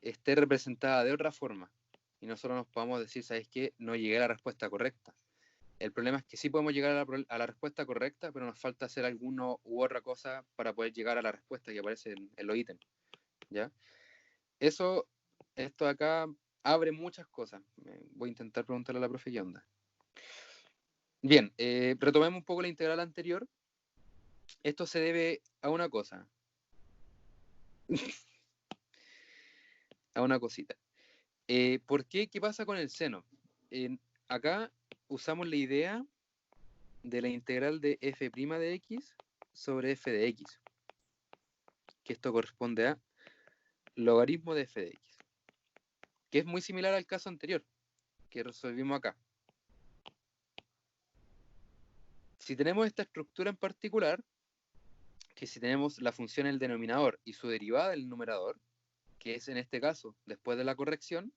esté representada de otra forma, y nosotros nos podemos decir, ¿sabes qué? No llegué a la respuesta correcta. El problema es que sí podemos llegar a la respuesta correcta, pero nos falta hacer alguna u otra cosa para poder llegar a la respuesta que aparece en los ítems, ¿ya? Esto de acá abre muchas cosas. Voy a intentar preguntarle a la profe qué onda. Bien, retomemos un poco la integral anterior. Esto se debe a una cosa. A una cosita. ¿Por qué? ¿Qué pasa con el seno? Acá usamos la idea de la integral de f' de x sobre f de x, que esto corresponde a logaritmo de f de x, que es muy similar al caso anterior que resolvimos acá. Si tenemos esta estructura en particular, que si tenemos la función en el denominador y su derivada en el numerador, que es en este caso, después de la corrección,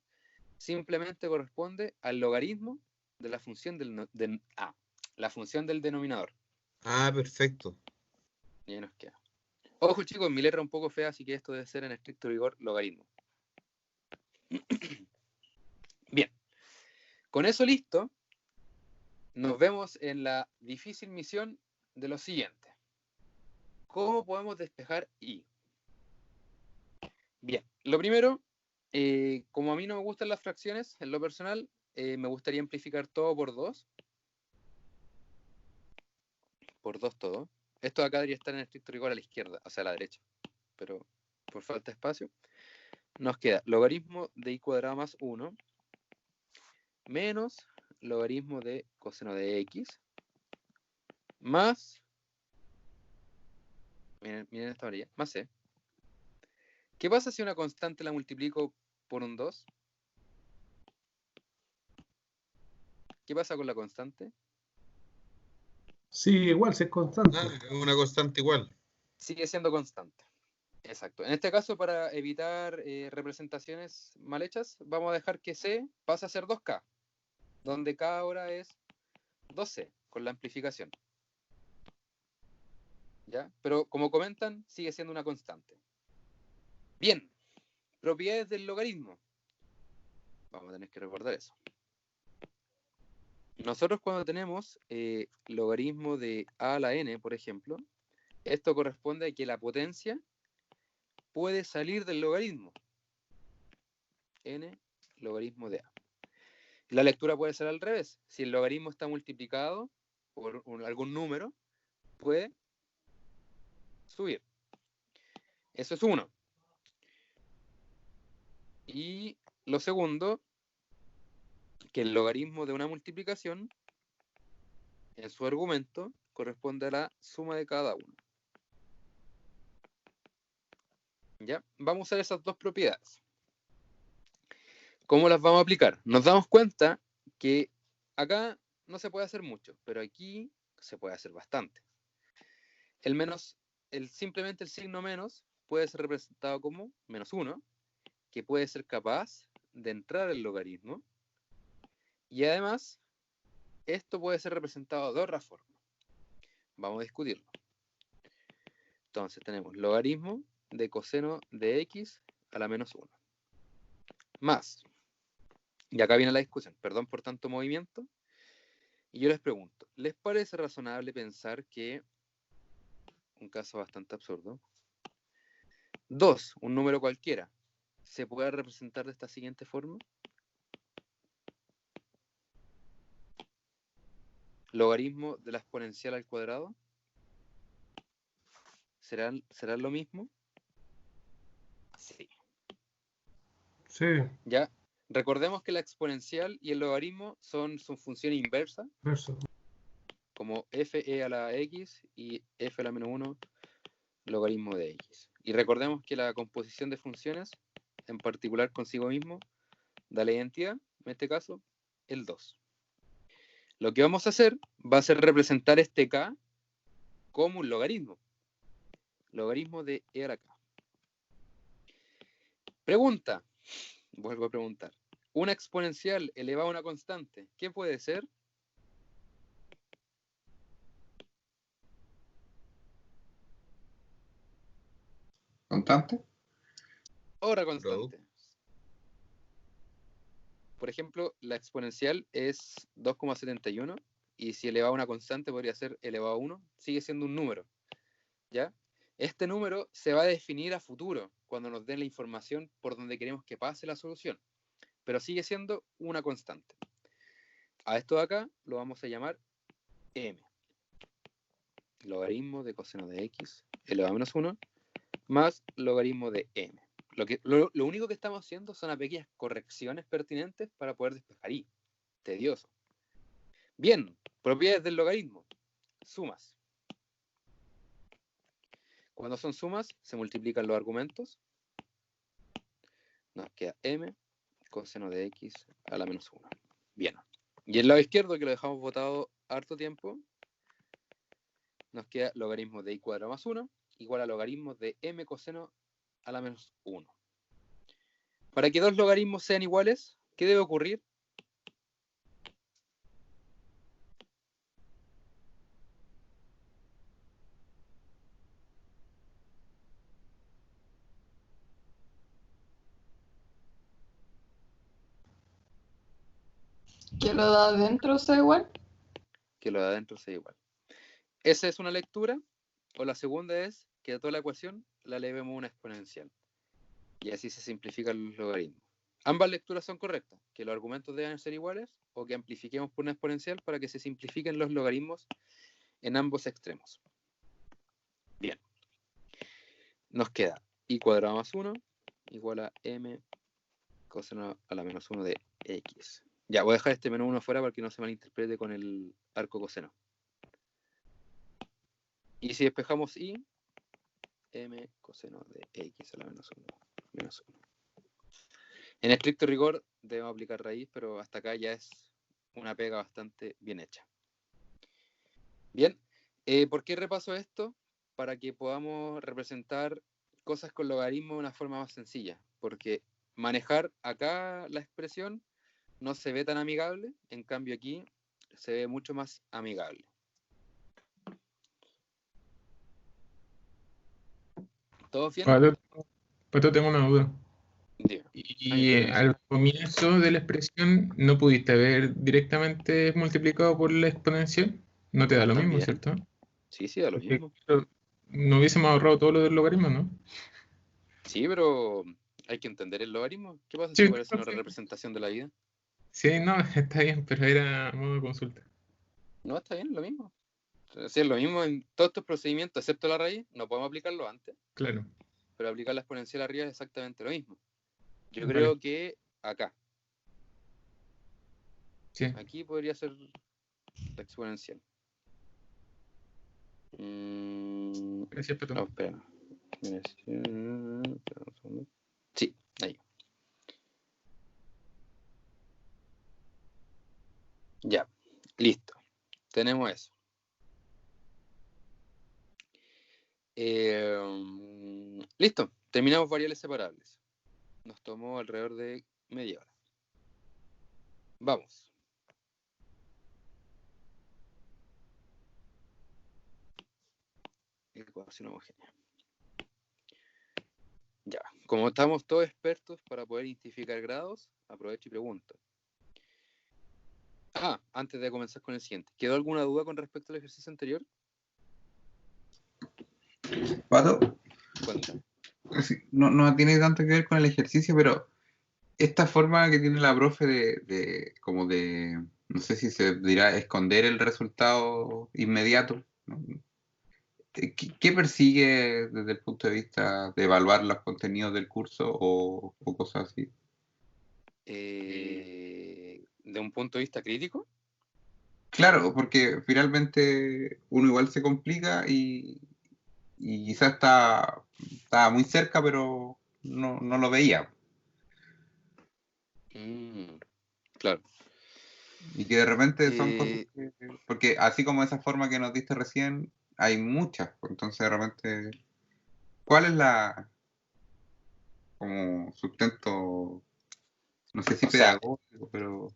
simplemente corresponde al logaritmo de la función la función del denominador.
Ah, perfecto.
Y ahí nos queda. Ojo chicos, mi letra es un poco fea, así que esto debe ser en estricto rigor logaritmo. Bien, con eso listo, nos vemos en la difícil misión de lo siguiente. ¿Cómo podemos despejar y? Bien, lo primero, como a mí no me gustan las fracciones, en lo personal, me gustaría amplificar todo por 2. Por 2 todo. Esto de acá debería estar en estricto rigor a la izquierda, o sea, a la derecha. Pero por falta de espacio, nos queda logaritmo de y cuadrado más 1 menos logaritmo de coseno de x más, miren esta varilla, más c. ¿Qué pasa si una constante la multiplico por un 2? ¿Qué pasa con la constante?
Sí, igual, si es constante.
Ah, es una constante igual.
Sigue siendo constante. Exacto. En este caso, para evitar representaciones mal hechas, vamos a dejar que c pase a ser 2k, donde k ahora es 2c, con la amplificación. ¿Ya? Pero como comentan, sigue siendo una constante. Bien, propiedades del logaritmo. Vamos a tener que recordar eso. Nosotros cuando tenemos logaritmo de a a la n, por ejemplo, esto corresponde a que la potencia puede salir del logaritmo. N logaritmo de a. La lectura puede ser al revés. Si el logaritmo está multiplicado por algún número, puede subir. Eso es uno. Y lo segundo, que el logaritmo de una multiplicación, en su argumento, corresponde a la suma de cada uno. ¿Ya? Vamos a usar esas dos propiedades. ¿Cómo las vamos a aplicar? Nos damos cuenta que acá no se puede hacer mucho, pero aquí se puede hacer bastante. Simplemente el signo menos puede ser representado como menos 1, que puede ser capaz de entrar al logaritmo, y además esto puede ser representado de otra forma. Vamos a discutirlo. Entonces tenemos logaritmo de coseno de x a la menos 1. Más, y acá viene la discusión, perdón por tanto movimiento, y yo les pregunto, ¿les parece razonable pensar que, un caso bastante absurdo, 2, un número cualquiera, se puede representar de esta siguiente forma? Logaritmo de la exponencial al cuadrado ¿serán lo mismo? Sí.
Sí,
Ya. Recordemos que la exponencial y el logaritmo son su función inversa,
verso.
como fe a la x y f a la menos 1 logaritmo de x. Y recordemos que la composición de funciones, en particular consigo mismo, da la identidad, en este caso, el 2. Lo que vamos a hacer va a ser representar este k como un logaritmo. Logaritmo de e a la k. Pregunta. Vuelvo a preguntar. Una exponencial elevada a una constante, ¿qué puede ser?
¿Constante?
Otra constante.
Producto.
Por ejemplo, la exponencial es 2,71 y si elevado a una constante podría ser elevado a 1, sigue siendo un número, ¿ya? Este número se va a definir a futuro, cuando nos den la información por donde queremos que pase la solución, pero sigue siendo una constante. A esto de acá lo vamos a llamar m. Logaritmo de coseno de x elevado a menos 1 más logaritmo de m. Lo único que estamos haciendo son unas pequeñas correcciones pertinentes para poder despejar y. Tedioso. Bien, propiedades del logaritmo. Sumas. Cuando son sumas, se multiplican los argumentos. Nos queda m coseno de x a la menos 1. Bien. Y el lado izquierdo, que lo dejamos botado harto tiempo, nos queda logaritmo de i cuadrado más 1 igual a logaritmo de m coseno a la menos 1. Para que dos logaritmos sean iguales, ¿qué debe ocurrir?
Que lo de adentro sea igual.
Que lo de adentro sea igual. Esa es una lectura, o la segunda es que a toda la ecuación la elevemos a una exponencial. Y así se simplifican los logaritmos. Ambas lecturas son correctas, que los argumentos deben ser iguales o que amplifiquemos por una exponencial para que se simplifiquen los logaritmos en ambos extremos. Bien. Nos queda i cuadrado más 1 igual a m coseno a la menos 1 de x. Ya, voy a dejar este menos 1 fuera para que no se malinterprete con el arco coseno. Y si despejamos i, m coseno de x a la menos 1. Menos 1. En estricto rigor debemos aplicar raíz, pero hasta acá ya es una pega bastante bien hecha. Bien, ¿por qué repaso esto? Para que podamos representar cosas con logaritmo de una forma más sencilla, porque manejar acá la expresión no se ve tan amigable, en cambio aquí se ve mucho más amigable. ¿Todos bien?
Pato, tengo una duda.
Dime.
Y al comienzo de la expresión no pudiste haber directamente multiplicado por la exponencial. No te da lo mismo,
También.
¿cierto?
Sí, da lo mismo.
No hubiésemos ahorrado todo lo del logaritmo, ¿no?
Sí, pero hay que entender el logaritmo. ¿Qué pasa
Sí,
si parece una
sí.
representación de la vida?
Sí, no, está bien, pero era a modo de consulta.
No, está bien, lo mismo. Si es lo mismo en todos estos procedimientos, excepto la raíz, no podemos aplicarlo antes,
Claro.
pero aplicar la exponencial arriba es exactamente lo mismo. Yo
Vale.
creo que acá,
Sí.
aquí podría ser la exponencial.
Gracias, Pato.
No, espera. Sí, ahí. Ya, listo. Tenemos eso. Listo, terminamos variables separables. Nos tomó alrededor de media hora. Vamos. Ecuación homogénea. Ya, como estamos todos expertos para poder identificar grados, aprovecho y pregunto. Antes de comenzar con el siguiente, ¿quedó alguna duda con respecto al ejercicio anterior?
Pato,
Cuéntame.
no tiene tanto que ver con el ejercicio, pero esta forma que tiene la profe como de, no sé si se dirá, esconder el resultado inmediato, ¿no? ¿Qué persigue desde el punto de vista de evaluar los contenidos del curso o cosas así?
De un punto de vista crítico,
Claro, porque finalmente uno igual se complica y quizás está muy cerca, pero no lo veía.
claro.
Y que de repente son cosas
Eh,
porque así como esa forma que nos diste recién, hay muchas. Pues, entonces de repente, ¿cuál es la como sustento, no sé si
o sea,
pedagógico,
yo creo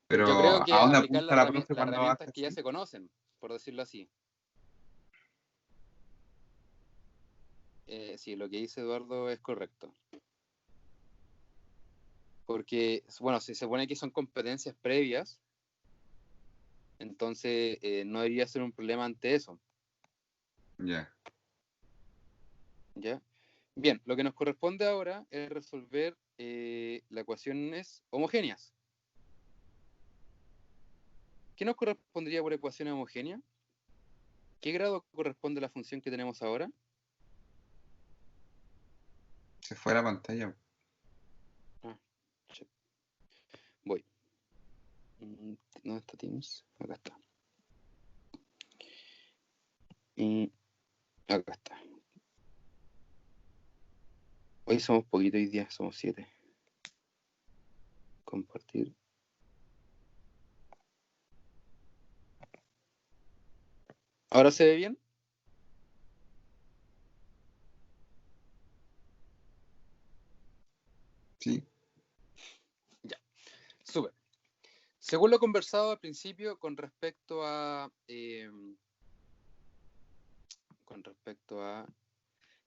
pero
que
¿a dónde
aplicar
apunta la profe
las
cuando
herramientas
hace
que ya
así?
se conocen, por decirlo así. Sí, lo que dice Eduardo es correcto. Porque, bueno, si se supone que son competencias previas, entonces no debería ser un problema ante eso,
Ya,
¿ya? Bien, lo que nos corresponde ahora es resolver las ecuaciones homogéneas. ¿Qué nos correspondería por ecuación homogénea? ¿Qué grado corresponde a la función que tenemos ahora?
se fue la pantalla.
Ah, shit. Voy. ¿Dónde está Teams? Acá está. Y acá está. Hoy somos poquito, hoy día somos 7. Compartir. ¿Ahora se ve bien?
Sí,
Súper. Según lo conversado al principio con respecto a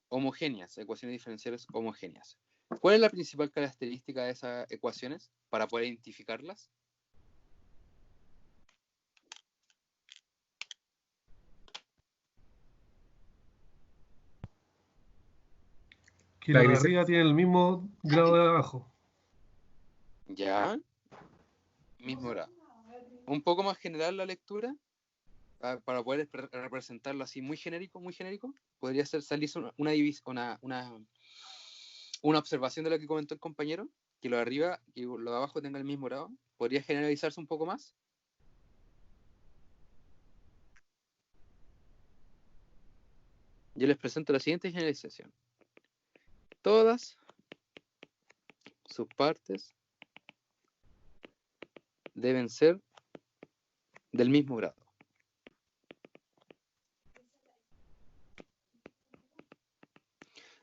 homogéneas, ecuaciones diferenciales homogéneas. ¿Cuál es la principal característica de esas ecuaciones para poder identificarlas?
Que
La
lo de
gris-
arriba tiene el mismo grado de abajo.
Ya, mismo grado. Un poco más general la lectura, para poder representarlo así muy genérico, podría ser salirse una observación de lo que comentó el compañero, que lo de arriba y lo de abajo tenga el mismo grado. ¿Podría generalizarse un poco más? Yo les presento la siguiente generalización. Todas sus partes deben ser del mismo grado.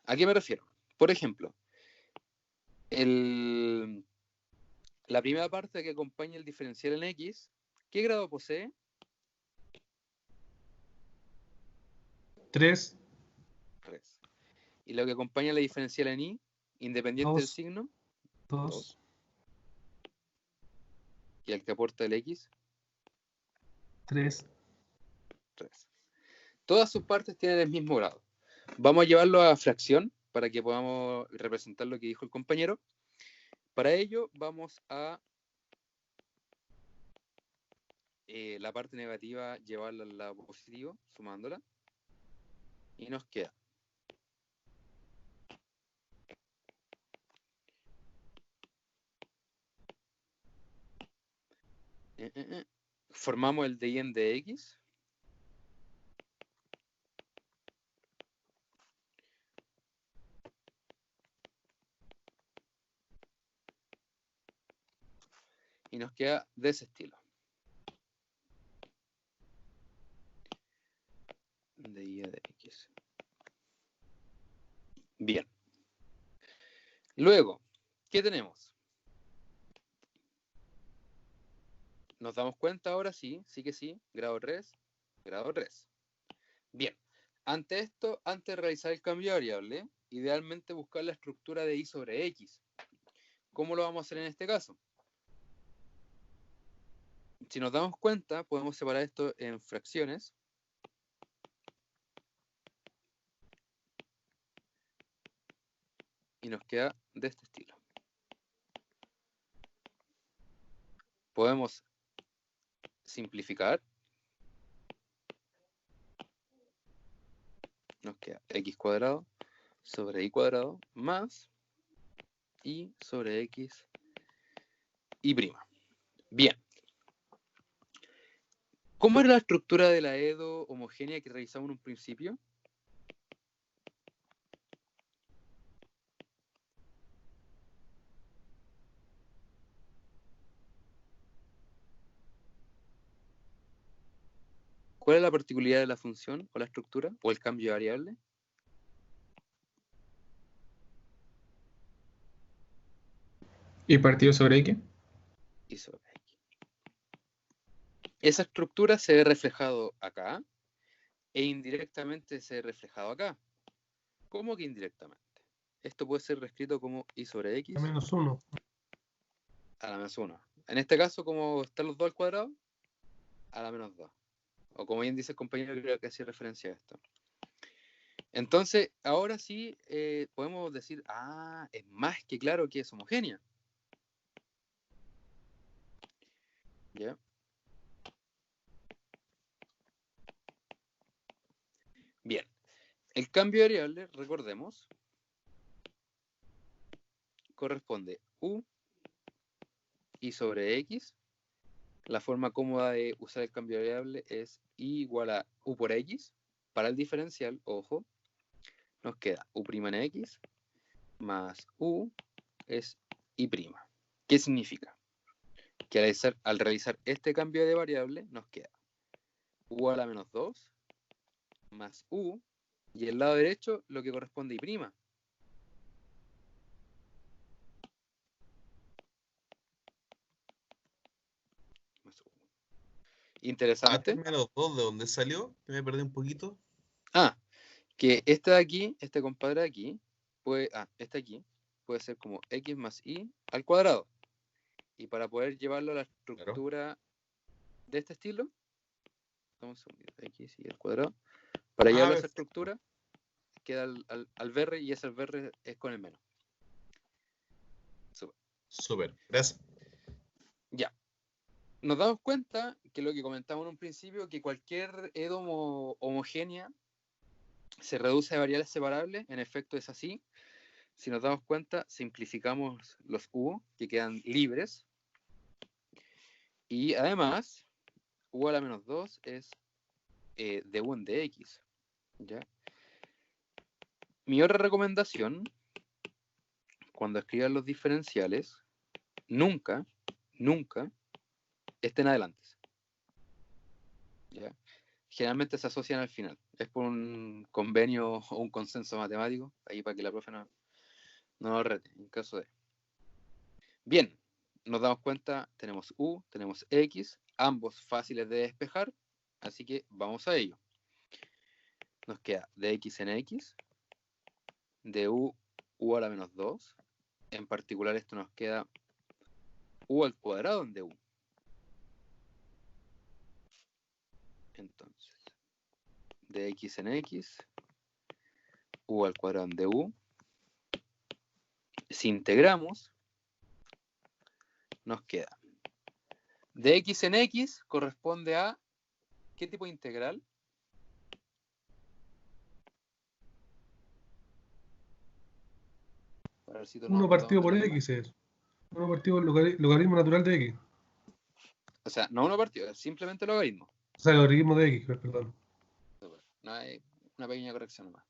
¿A qué me refiero? Por ejemplo, la primera parte que acompaña el diferencial en X, ¿qué grado posee?
3,
3. Y lo que acompaña la diferencial en Y, independiente del
2,
signo,
2.
2. Y el que aporta el X,
3.
3. Todas sus partes tienen el mismo grado. Vamos a llevarlo a fracción para que podamos representar lo que dijo el compañero. Para ello vamos a la parte negativa llevarla al lado positivo, sumándola. Y nos queda formamos el de de X. Y nos queda de ese estilo. De y de X. Bien. Luego, ¿qué tenemos? Nos damos cuenta ahora, sí que sí, grado 3, grado 3. Bien. Ante esto, antes de realizar el cambio de variable, idealmente buscar la estructura de y sobre x. ¿Cómo lo vamos a hacer en este caso? Si nos damos cuenta, podemos separar esto en fracciones. Y nos queda de este estilo. Podemos simplificar. nos queda x cuadrado sobre y cuadrado más y sobre x y prima. Bien. ¿Cómo era la estructura de la EDO homogénea que revisamos en un principio? ¿Cuál es la particularidad de la función o la estructura o el cambio de variable?
¿Y partido sobre X?
Y sobre x. Esa estructura se ve reflejado acá e indirectamente se ve reflejado acá. ¿Cómo que indirectamente? Esto puede ser reescrito como y sobre x
A menos 1.
a la menos 1. En este caso, como están los dos al cuadrado, a la menos 2. O como bien dice el compañero, creo que hacía referencia a esto. Entonces, ahora sí podemos decir, es más que claro que es homogénea. ¿Ya? Bien. El cambio de variable, recordemos, corresponde u y sobre x. La forma cómoda de usar el cambio de variable es y igual a u por x. Para el diferencial, ojo, nos queda u' en x más u es y'. ¿Qué significa? Que al realizar este cambio de variable nos queda u a la menos 2 más u, y el lado derecho lo que corresponde a y'. Más u. Interesante.
menos 2, ¿de dónde salió? Que me perdí un poquito.
Que este de aquí, este compadre de aquí, este aquí, puede ser como x más y al cuadrado. Y para poder llevarlo a la estructura de este estilo, vamos a unir x y al cuadrado. Para llevarlo a esa estructura, queda al BR y ese BR es con el menos.
Súper, gracias.
Ya. Nos damos cuenta que lo que comentamos en un principio, que cualquier EDO homogénea se reduce a variables separables, en efecto es así. Si nos damos cuenta, simplificamos los u, que quedan libres. Y además, u a la menos 2 es de u en dx. ¿Ya? Mi otra recomendación, cuando escriban los diferenciales, nunca estén adelante. ¿Ya? Generalmente se asocian al final. Es por un convenio o un consenso matemático, ahí para que la profe no lo rete, en caso de. Bien, nos damos cuenta, tenemos u, tenemos x, ambos fáciles de despejar, así que vamos a ello. Nos queda de x en x, de u a la menos 2, en particular esto nos queda u al cuadrado en du. Entonces, de x en x, u al cuadrado en du. Si integramos, nos queda de x en x corresponde a ¿qué tipo de integral? Para ver si
1 partido por x es. 1 partido logaritmo natural de x.
O sea, no 1 partido, es simplemente logaritmo.
O sea, logaritmo de x, perdón.
Super. No hay una pequeña corrección nomás.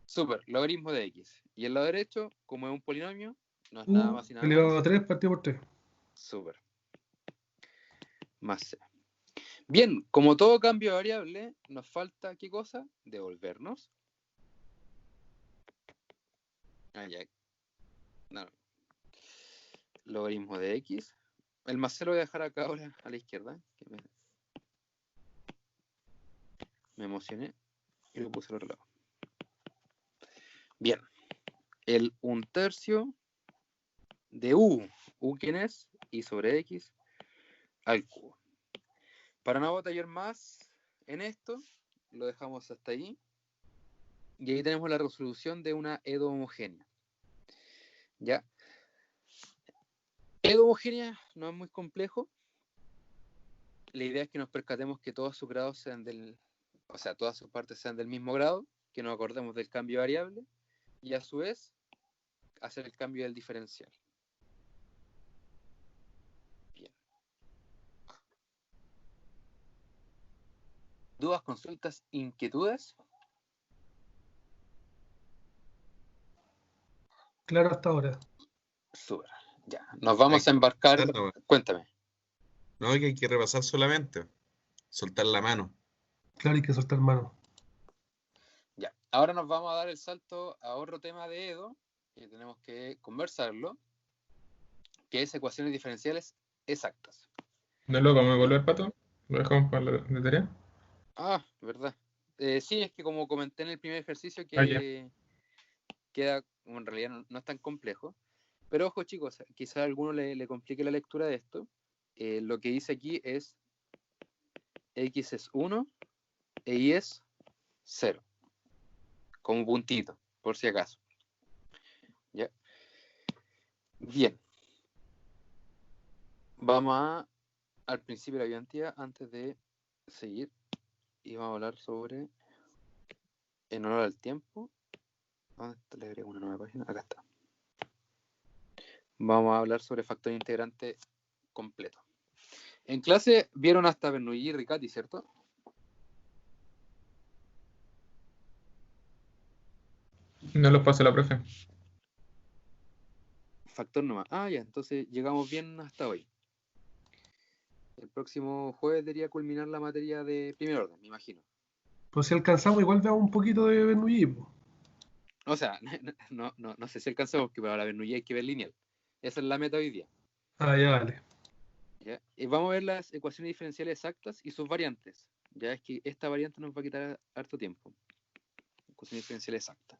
Super, logaritmo de x. Y el lado derecho, como es un polinomio, no es nada más y nada
elevado
menos.
a 3 partido por 3.
Super. Más c. Bien, como todo cambio de variable, nos falta, ¿qué cosa? Devolvernos. Ya. No. Logaritmo de x. El más c lo voy a dejar acá ahora a la izquierda. Que me emocioné y lo puse al otro lado. Bien. El 1/3 de u. ¿U quién es? Y sobre x al cubo. Para no batallar más en esto, lo dejamos hasta ahí. Y ahí tenemos la resolución de una EDO homogénea. ¿Ya? EDO homogénea no es muy complejo. La idea es que nos percatemos que todos sus grados sean todas sus partes sean del mismo grado. que nos acordemos del cambio de variable, y a su vez hacer el cambio del diferencial. Bien. ¿Dudas, consultas, inquietudes?
Claro hasta ahora.
Súper. Ya. Nos vamos a embarcar.
No,
Cuéntame.
no, que hay que repasar solamente. Soltar la mano.
Claro, hay que soltar mano.
Ya. Ahora nos vamos a dar el salto a otro tema de Edo, que tenemos que conversarlo, que es ecuaciones diferenciales exactas.
¿No lo vamos a evaluar, Pato? ¿Lo dejamos para la de tarea?
Ah, verdad. Sí, es que como comenté en el primer ejercicio
Ah, ya.
que queda, bueno, en realidad no es tan complejo. Pero ojo, chicos, quizás a alguno le complique la lectura de esto. Lo que dice aquí es x es 1 e y es 0. Como puntito, por si acaso. ¿Ya? Bien. Vamos al principio de la biología antes de seguir. Y vamos a hablar sobre, en honor al tiempo. ¿Dónde está? Le agrego una nueva página. Acá está. Vamos a hablar sobre factor integrante completo. En clase vieron hasta Bernoulli y Riccati, ¿cierto?
No los pasa la profe.
Factor nomás. Ah, ya, entonces llegamos bien hasta hoy. El próximo jueves debería culminar la materia de primer orden, me imagino.
Pues si alcanzamos, igual veamos un poquito de Bernoulli, po.
O sea, no sé si alcanzamos, porque para la Bernoulli hay que ver lineal. Esa es la meta hoy día.
Ah, ya, vale.
¿Ya? Y vamos a ver las ecuaciones diferenciales exactas y sus variantes. Ya es que esta variante nos va a quitar harto tiempo. Ecuación diferencial exacta.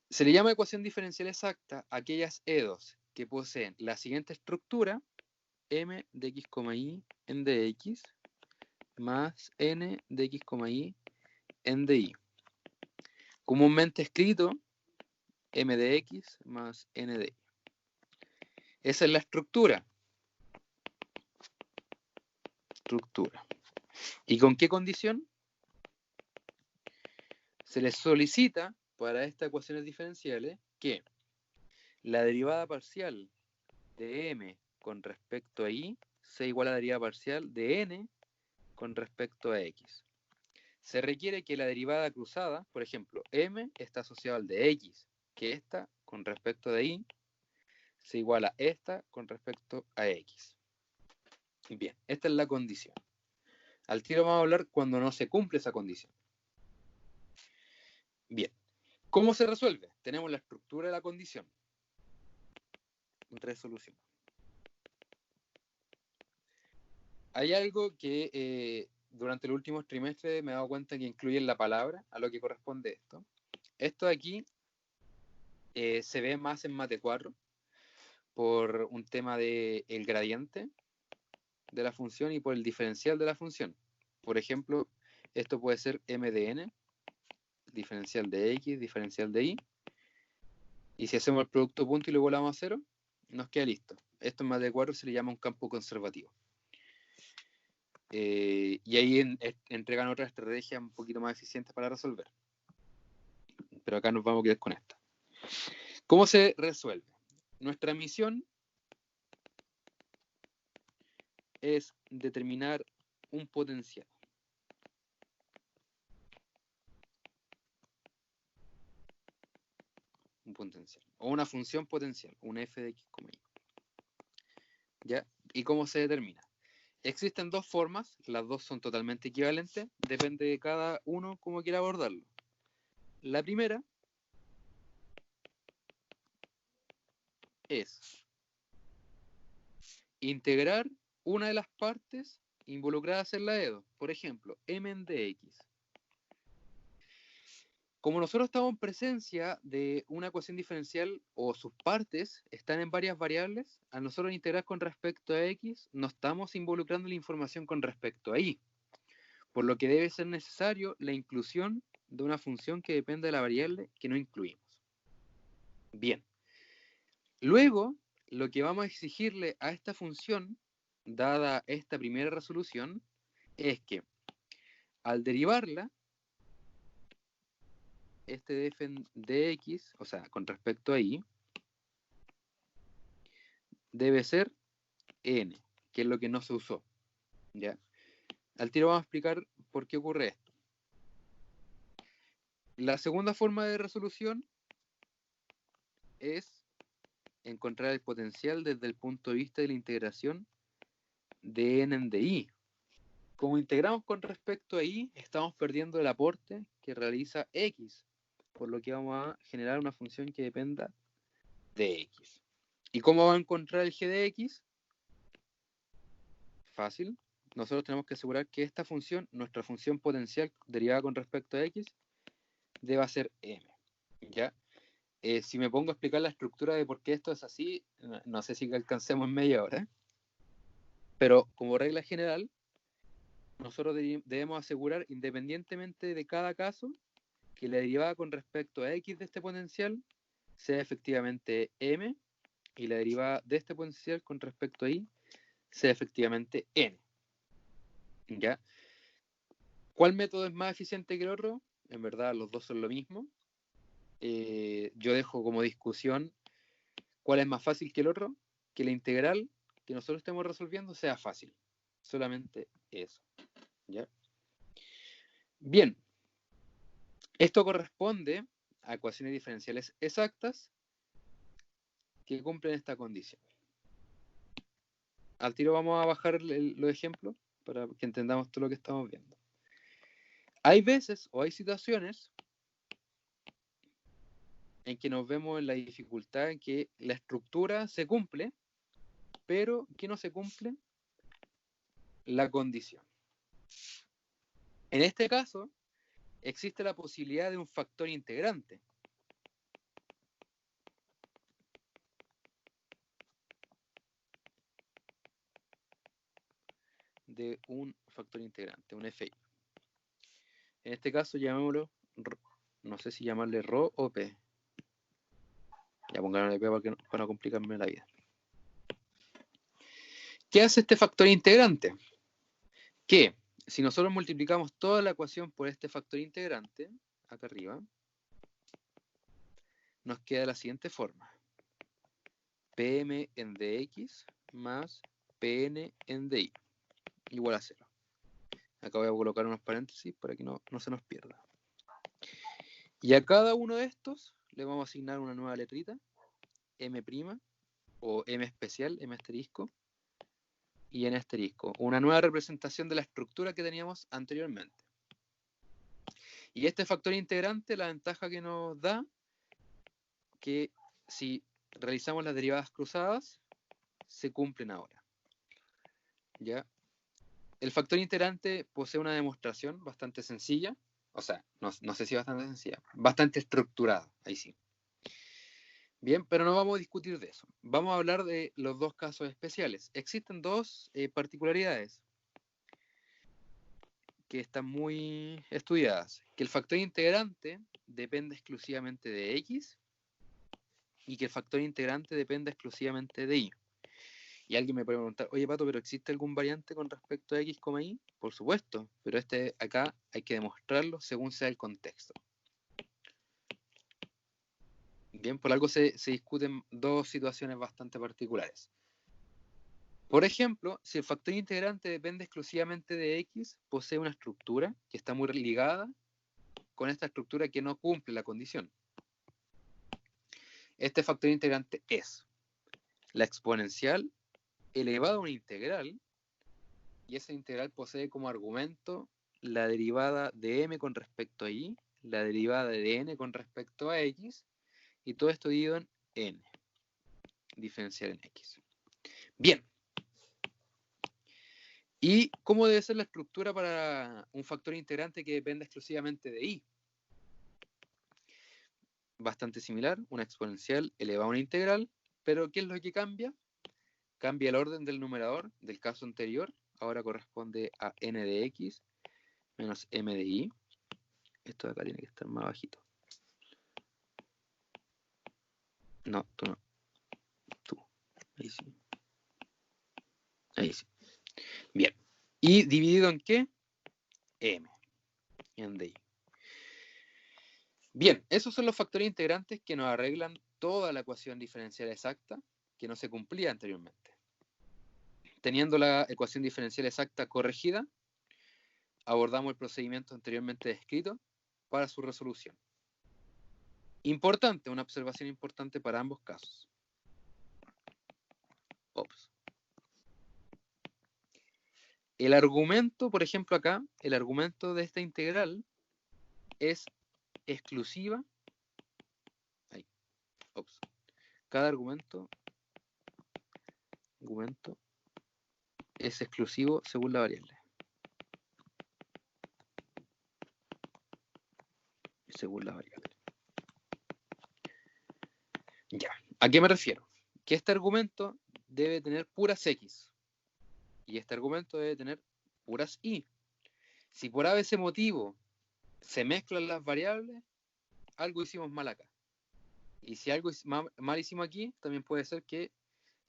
Se le llama ecuación diferencial exacta a aquellas E2 que poseen la siguiente estructura: m de x, y en de x más n de x, y en de y. Comúnmente escrito m de x más n de y. Esa es la estructura. ¿Y con qué condición? Se les solicita para estas ecuaciones diferenciales que la derivada parcial de m con respecto a y sea igual a la derivada parcial de n con respecto a x. Se requiere que la derivada cruzada, por ejemplo, m está asociada al de x, que esta con respecto de y sea igual a esta con respecto a x. Bien, esta es la condición. Al tiro vamos a hablar cuando no se cumple esa condición. Bien, ¿cómo se resuelve? Tenemos la estructura de la condición. Resolución. Hay algo que durante los últimos trimestres me he dado cuenta que incluyen la palabra a lo que corresponde esto. Esto de aquí se ve más en Mate 4 por un tema del gradiente de la función y por el diferencial de la función. Por ejemplo, esto puede ser m de n, diferencial de x, diferencial de y. Y si hacemos el producto punto y lo igualamos a 0, nos queda listo. Esto en Mate 4 se le llama un campo conservativo. Y ahí entregan otras estrategias un poquito más eficientes para resolver. Pero acá nos vamos a quedar con esta. ¿Cómo se resuelve? Nuestra misión es determinar un potencial. Un potencial. O una función potencial, un f de x, y. ¿Ya? ¿Y cómo se determina? Existen dos formas, las dos son totalmente equivalentes, depende de cada uno cómo quiera abordarlo. La primera es integrar una de las partes involucradas en la EDO. Por ejemplo, m en dx. Como nosotros estamos en presencia de una ecuación diferencial o sus partes están en varias variables, al nosotros integrar con respecto a x, no estamos involucrando la información con respecto a y. Por lo que debe ser necesario la inclusión de una función que depende de la variable que no incluimos. Bien. Luego, lo que vamos a exigirle a esta función, dada esta primera resolución, es que al derivarla, este df de x, o sea, con respecto a y, debe ser n, que es lo que no se usó. ¿Ya? Al tiro vamos a explicar por qué ocurre esto. La segunda forma de resolución es encontrar el potencial desde el punto de vista de la integración de n en de y. Como integramos con respecto a y, estamos perdiendo el aporte que realiza x, por lo que vamos a generar una función que dependa de x. ¿Y cómo va a encontrar el g de x? Fácil. Nosotros tenemos que asegurar que esta función, nuestra función potencial derivada con respecto a x, deba ser m. ¿Ya? Si me pongo a explicar la estructura de por qué esto es así, no sé si alcancemos en media hora. Pero como regla general, nosotros debemos asegurar, independientemente de cada caso, que la derivada con respecto a x de este potencial sea efectivamente m, y la derivada de este potencial con respecto a y sea efectivamente n. ¿Ya? ¿Cuál método es más eficiente que el otro? En verdad, los dos son lo mismo. Yo dejo como discusión cuál es más fácil que el otro, que la integral que nosotros estemos resolviendo sea fácil. Solamente eso. ¿Ya? Bien. Esto corresponde a ecuaciones diferenciales exactas que cumplen esta condición. Al tiro vamos a bajar los ejemplos para que entendamos todo lo que estamos viendo. Hay veces o hay situaciones en que nos vemos en la dificultad en que la estructura se cumple, pero que no se cumple la condición. En este caso, existe la posibilidad de un factor integrante. De un factor integrante, un FI. En este caso, llamémoslo, no sé si llamarle ρ o P. Ya pongámosle P para no complicarme la vida. ¿Qué hace este factor integrante? Que si nosotros multiplicamos toda la ecuación por este factor integrante, acá arriba, nos queda de la siguiente forma. Pm en dx más Pn en dy igual a 0. Acá voy a colocar unos paréntesis para que no se nos pierda. Y a cada uno de estos le vamos a asignar una nueva letrita, m' o m especial, m asterisco, y n asterisco. Una nueva representación de la estructura que teníamos anteriormente. Y este factor integrante, la ventaja que nos da, que si realizamos las derivadas cruzadas, se cumplen ahora. ¿Ya? El factor integrante posee una demostración bastante sencilla, o sea, no sé si bastante sencilla, bastante estructurada, ahí sí. Bien, pero no vamos a discutir de eso. Vamos a hablar de los dos casos especiales. Existen dos particularidades que están muy estudiadas. Que el factor integrante depende exclusivamente de x y que el factor integrante depende exclusivamente de y. Y alguien me puede preguntar, oye Pato, ¿pero existe algún variante con respecto a x, y? Por supuesto, pero acá hay que demostrarlo según sea el contexto. Bien, por algo se discuten dos situaciones bastante particulares. Por ejemplo, si el factor integrante depende exclusivamente de x, posee una estructura que está muy ligada con esta estructura que no cumple la condición. Este factor integrante es la exponencial elevada a una integral, y esa integral posee como argumento la derivada de m con respecto a y, la derivada de n con respecto a x, y todo esto dividido en n, diferencial en x. Bien. ¿Y cómo debe ser la estructura para un factor integrante que depende exclusivamente de y? Bastante similar, una exponencial elevada a una integral, pero ¿qué es lo que cambia? Cambia el orden del numerador del caso anterior, ahora corresponde a n de x menos m de y. Esto de acá tiene que estar más bajito. No, tú no. Tú. Ahí sí. Ahí sí. Bien. ¿Y dividido en qué? M. En de y. Bien, esos son los factores integrantes que nos arreglan toda la ecuación diferencial exacta que no se cumplía anteriormente. Teniendo la ecuación diferencial exacta corregida, abordamos el procedimiento anteriormente descrito para su resolución. Importante, una observación importante para ambos casos. Ops. El argumento, por ejemplo acá, el argumento de esta integral es exclusiva. Ahí. Ops. Cada argumento es exclusivo según la variable. Según la variable. Ya. ¿A qué me refiero? Que este argumento debe tener puras X. Y este argumento debe tener puras Y. Si por ese motivo se mezclan las variables, algo hicimos mal acá. Y si algo mal hicimos aquí, también puede ser que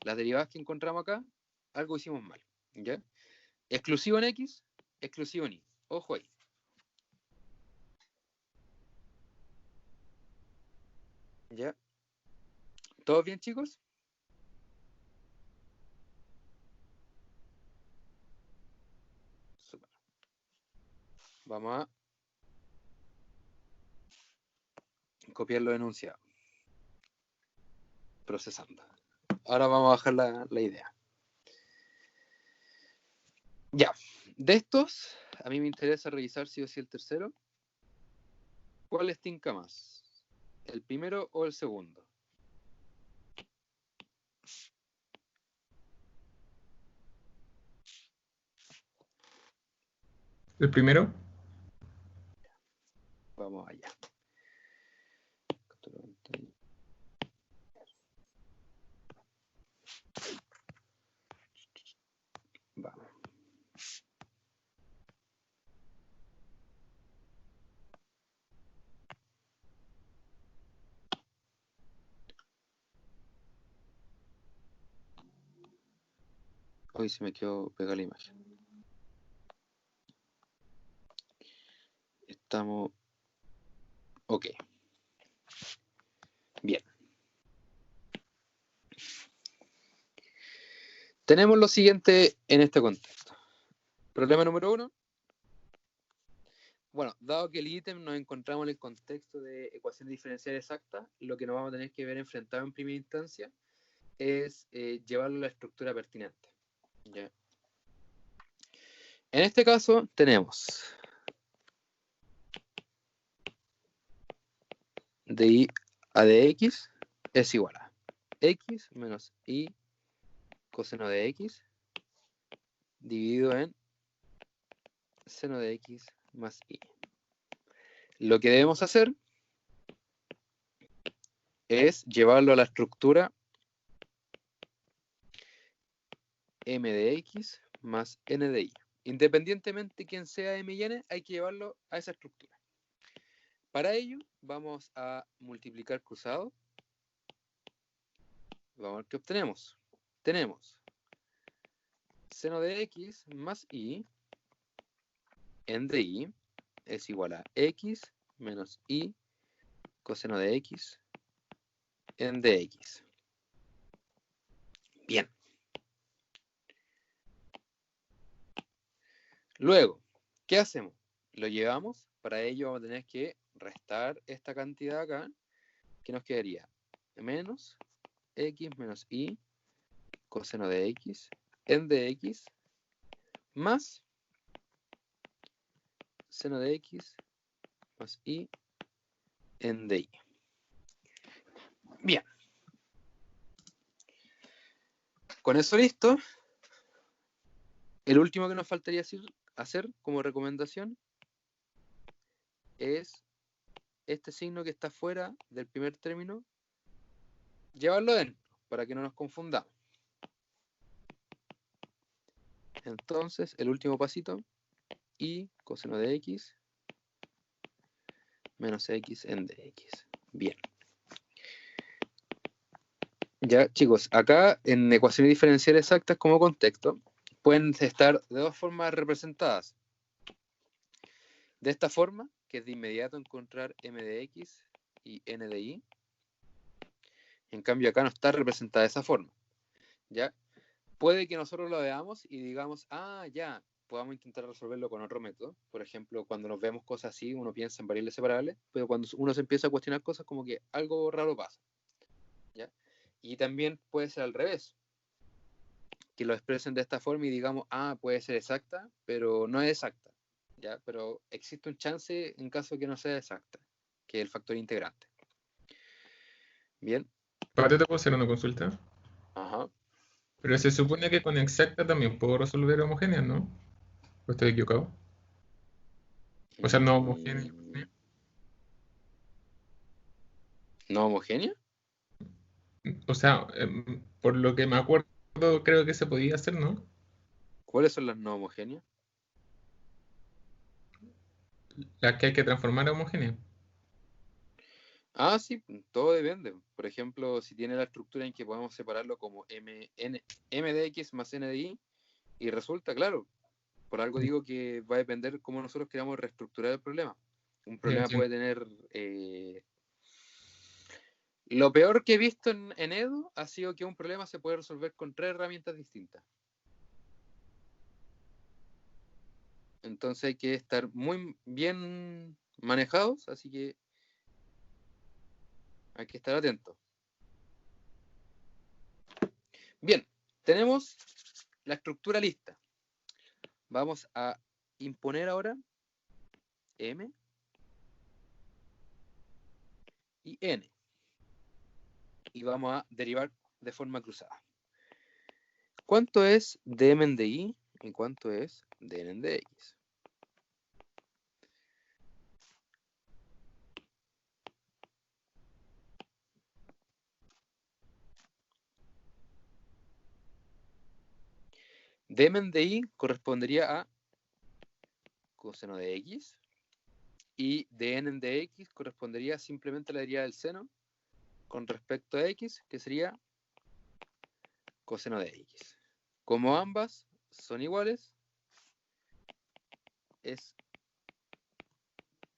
las derivadas que encontramos acá, algo hicimos mal. ¿Ya? Exclusivo en X, exclusivo en Y. Ojo ahí. ¿Ya? ¿Todos bien, chicos? Super. Vamos a copiar los enunciados. Procesando. Ahora vamos a bajar la idea. Ya. De estos, a mí me interesa revisar sí o sí el tercero. ¿Cuál les tinca más? ¿El primero o el segundo?
¿El primero?
Vamos allá. Vamos. Hoy se me quedó pegada la imagen. Estamos... Ok. Bien. Tenemos lo siguiente en este contexto. Problema número 1. Bueno, dado que el ítem nos encontramos en el contexto de ecuación diferencial exacta, lo que nos vamos a tener que ver enfrentado en primera instancia es llevarlo a la estructura pertinente. ¿Ya? En este caso tenemos de y a de x es igual a x menos y coseno de x dividido en seno de x más y. Lo que debemos hacer es llevarlo a la estructura m de x más n de y. Independientemente de quién sea m y n, hay que llevarlo a esa estructura. Para ello, vamos a multiplicar cruzado. Vamos a ver qué obtenemos. Tenemos seno de x más y n de y es igual a x menos y coseno de x n de x. Bien. Luego, ¿qué hacemos? Lo llevamos. Para ello vamos a tener que restar esta cantidad acá, que nos quedaría menos x menos y coseno de x n de x más seno de x más y n de y. Bien. Con eso listo, el último que nos faltaría hacer como recomendación es este signo que está fuera del primer término, llevarlo dentro para que no nos confundamos. Entonces, el último pasito, y coseno de x menos x n de x. Bien. Ya, chicos, acá en ecuaciones diferenciales exactas como contexto, pueden estar de dos formas representadas. De esta forma, que es de inmediato encontrar m de x y n de y. En cambio acá no está representada de esa forma, ¿ya? Puede que nosotros lo veamos y digamos, ah, ya, podamos intentar resolverlo con otro método. Por ejemplo, cuando nos vemos cosas así, uno piensa en variables separables, pero cuando uno se empieza a cuestionar cosas, como que algo raro pasa, ¿ya? Y también puede ser al revés, que lo expresen de esta forma y digamos, ah, puede ser exacta, pero no es exacta, ¿ya? Pero existe un chance en caso que no sea exacta, que es el factor integrante. Bien.
Pate, ¿te puedo hacer una consulta?
Ajá.
Pero se supone que con exacta también puedo resolver homogéneas, ¿no? ¿O estoy equivocado? O sea, no homogénea.
¿No homogénea?
O sea, por lo que me acuerdo, creo que se podía hacer, ¿no?
¿Cuáles son las no homogéneas?
Las que hay que transformar a homogéneas.
Ah, sí, todo depende. Por ejemplo, si tiene la estructura en que podemos separarlo como m de x más n de y, y resulta, claro, por algo digo que va a depender cómo nosotros queramos reestructurar el problema. Un problema
entiendo.
puede tener... Lo peor que he visto en Edu ha sido que un problema se puede resolver con 3 herramientas distintas. Entonces hay que estar muy bien manejados, así que hay que estar atentos. Bien, tenemos la estructura lista. Vamos a imponer ahora m y n. Y vamos a derivar de forma cruzada. ¿Cuánto es de m de y y cuánto es de n de x? Dm de y correspondería a coseno de x y dn de x correspondería simplemente a la derivada del seno con respecto a x, que sería coseno de x. Como ambas son iguales, es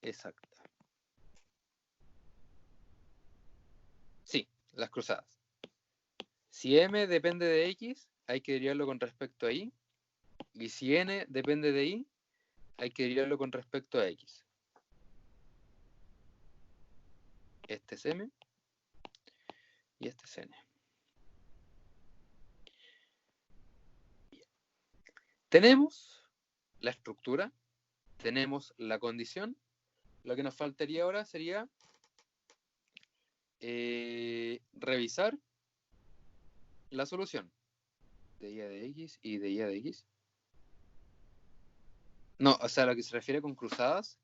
exacta. Sí, las cruzadas. Si m depende de x, hay que derivarlo con respecto a y. Y si n depende de y, hay que derivarlo con respecto a x. Este es m y este es n. Bien. Tenemos la estructura, tenemos la condición. Lo que nos faltaría ahora sería revisar la solución de y de x y de y de x. No, o sea, lo que se refiere con cruzadas